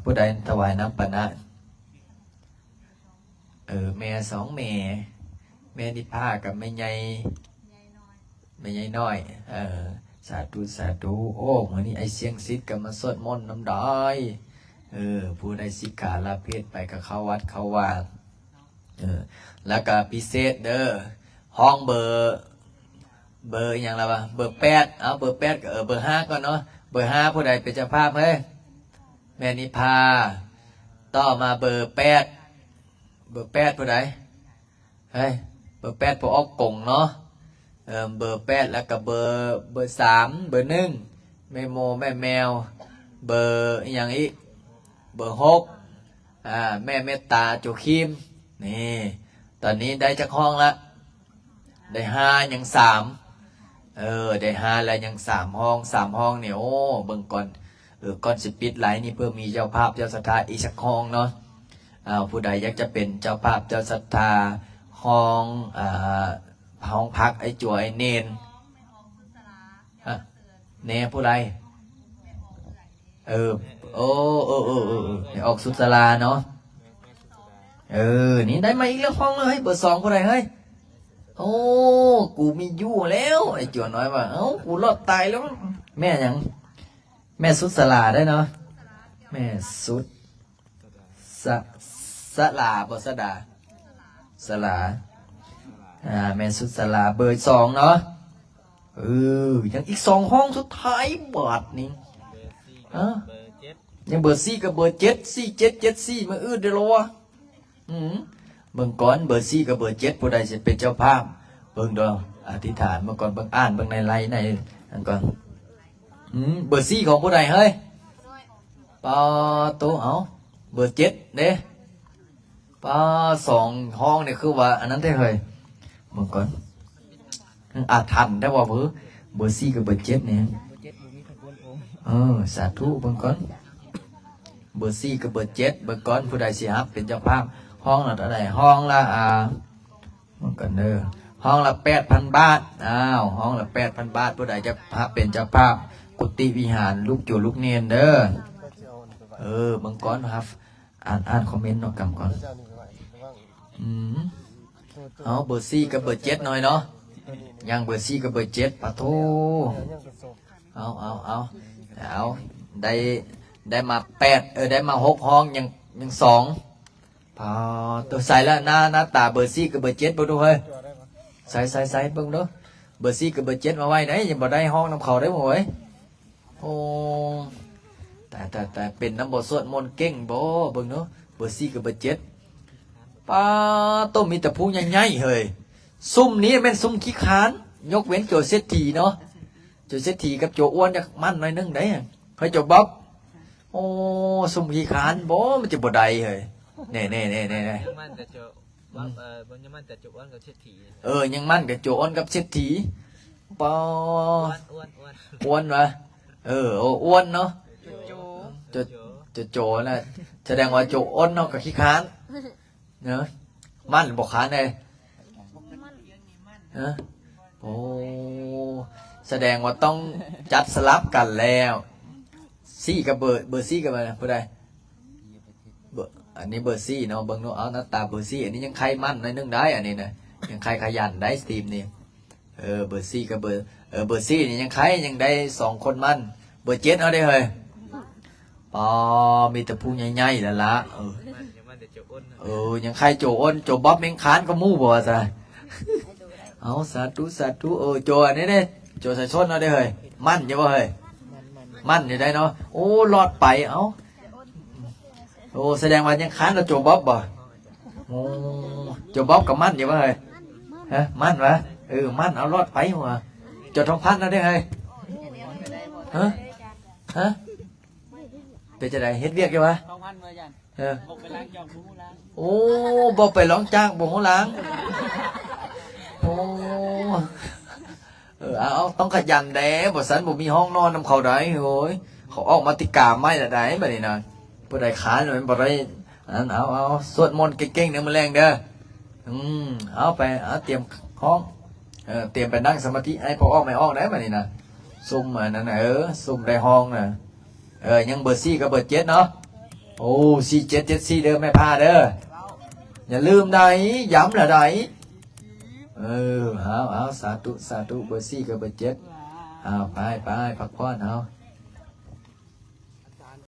S1: ผู้ใดถวายน้ำปันนะแม่2แม่นิพากับแม่ใหญ่น้อยสาธุสาธุโอ้มื้อนี้ไอ้เสียงซิดก็มาสวดมนต์น้ำดอยผู้ใดสิกขาลาเพศไปก็เข้าวัดเข้าว่าแล้วก็พิเศษเด้อห้องเบอร์อย่างไรวะเบอร์8เอาเบอร์8ก็เบอร์5ก่อนเนาะเบอร์5ผู้ใดเป็นเจ้าภาพเฮ้ยแม่นิพาต่อมาเบอร์8ผู้ใดเฮ้ยเบอร์8ผู้ออกกงเนาะเบอร์8แล้วก็เบอร์3เบอร์1แม่โมแม่แมวเบอร์อย่างอีกเบอร์6แม่เมตตาโจคิมนี่ตอนนี้ได้จักห้องละได้5ยัง3ได้5แล้วยัง3ห้องเนี่ยโอ้เบิ่งก่อนก่อนสิปิดไลน์นี่เพื่อมีเจ้าภาพเจ้าศรัทธาอีกสักห้องเนาะผู้ใดอยากจะเป็นเจ้าภาพเจ้าศรัทธาห้องพักไอ้จั่วไอ้เนนเนผู้ใดออกสุดสลาเนาะนี่ได้มาอีกแล้วห้องเลยเบอร์2ผู้ใดเฮ้ยโอ้กูมีอยู่แล้วไอ้จั่วน้อยว่ากูรอดตายแล้วแม่ยังแม่สุดสลาได้เนาะแม่สุดสลาบ่สดาสลาแม่สุดสลาเบอร์2เนาะยังอีก2ห้องสุดท้ายบาดนี่ยังเบอร์4กับเบอร์7 4 7 7 4มาได้หรอวะเบิ่งก่อนเบอร์4กับเบอร์7ผู้ใดสิเป็นเจ้าภาพเบิ่งดอกอธิษฐานมาก่อนเบิ่งอ่านเบิ่งในไลน์ในนั่นก่อนเบอร์4ของผู้ใดเฮ้ยปอโตเอาเบอร์7เด้ปอ2ห้องนี่คือว่าอันนั้นได้เฮ้ยเบิ่งก่อนทันได้บ่เบอร์4กับเบอร์7เนี่ยสาธุเบิ่งก่อนเบอร์4กับเบอร์7เบิ่งก่อนผู้ใดสิรับเป็นเจ้าภาพห้องละเท่าไหร่ห้องละมันกันเด้อห้องละ 8,000 บาทห้องละ 8,000 บาทผู้ใดจะเป็นเจ้าภาพกุฏิวิหารลูกจู่ลูกเนียนเด้อบางก่อนครับอ่านคอมเมนต์เนาะกำก่อนเอาเบอร์4กับเบอร์7หน่อยเนาะยังเบอร์4กับเบอร์7ปะโถเอาได้มา8ได้มา6ห้องยัง2พอตัวใส่แล้วหน้าตาเบอร์4กับเบอร์7บ่ดูเฮ้ยใส่เบิ่งเด้อเบอร์4กับเบอร์7มาไว้ไหนยังบ่ได้ห้องนำเขาได้บ่เว้ยโอ้แต่เป็นน้ำบ่สวดมนต์เก่งบ่เบิ่งเนาะเบอร์4กับเบอร์7ป้าต้มมีแต่ผู้ใหญ่ๆเฮ้ยซุ่มนี้แม่นซุ่มขี้คร้านยกเว้นโจเศรษฐีเนาะโจเศรษฐีกับโจอ้วนจักมันหน่อยนึงได้เฮ้ยโจบ๊อบโอ้ซุ่มขี้คร้านบ่มันจะบ่ได้เฮ้ยแน่
S4: มันแต่โจ
S1: ยังมั่นกับโจอ้วนกับเศรษฐี ปออ้วนวะโอ้อ้วนเนาะโจน่ะแสดงว่าโจอ้นเนาะกับขี้ค้านเนาะมั่นหรือบอกค้านเลยโอ้แสดงว่าต้องจัดสลับกันแล้วซี่กับเบอร์ซี่กับอะไรผู้ใดอันนี้เบอร์ซี่เนาะเบิ่งเนาะเอาหน้าตาเบอร์ซี่อันนี้ยังใครมั่นหน่อยนึงได้อันนี้นะยังใครขยันได้สตรีมนี่เบอร์ซี่กับเบอร์ซี่นี่ยังใครยังได้2 คนมั่นเบอร์7เอาได้เฮ้ยปอมีแต่ผู้ใหญ่ๆแล้วละยังใครโจอ้นโจบ๊อบเม้งค้านก็มู่บ่ซะเอาสาธุโจอันนี้เด้โจใส่ส้นเอาได้เฮ้ยมั่นใช่ป่ะเฮ้ยมั่นอยู่ได้เนาะโอ้รอดไปเอาโอ้แสดงว่ายังค้านเราโจบ๊อบบ่โอ้โจบ๊อบกับมั่นอยู่ป่ะเฮ้ยฮะมั่นวะมั่นเอารอดไปหัวโจทองพันเอาได้เฮ้ยฮะเป็นจะได้เฮ็ดเวียกอยู่วะบอกไปล้างจอกบุ้งล้างโอ้บอกไปล้างจางบุ้งล้างโอ้เอาต้องขยันแด้บ่สันบ่มีห้องนอนนำเขาได้โอ้ยเขาออกมาติกาไม่ละได้บัดนี้นะผู้ใดค้านมันบ่ได้อันเอาสวดมนต์เก่งๆเด้อมื้อแรงเด้อเอาไปเตรียมห้องเตรียมไปนั่งสมาธิให้พอออกไม่ออกได้บัดนี้นะซุ่มอันนั้นซุ่มได้ห้องน่ะยังเบอร์4กับเบอร์7เนาะโอ้4774เด้อแม่พาเด้ออย่าลืมได้ย้ำละได้เอาสาธุเบอร์4กับเบอร์7เอาไปพักผ่อนเอา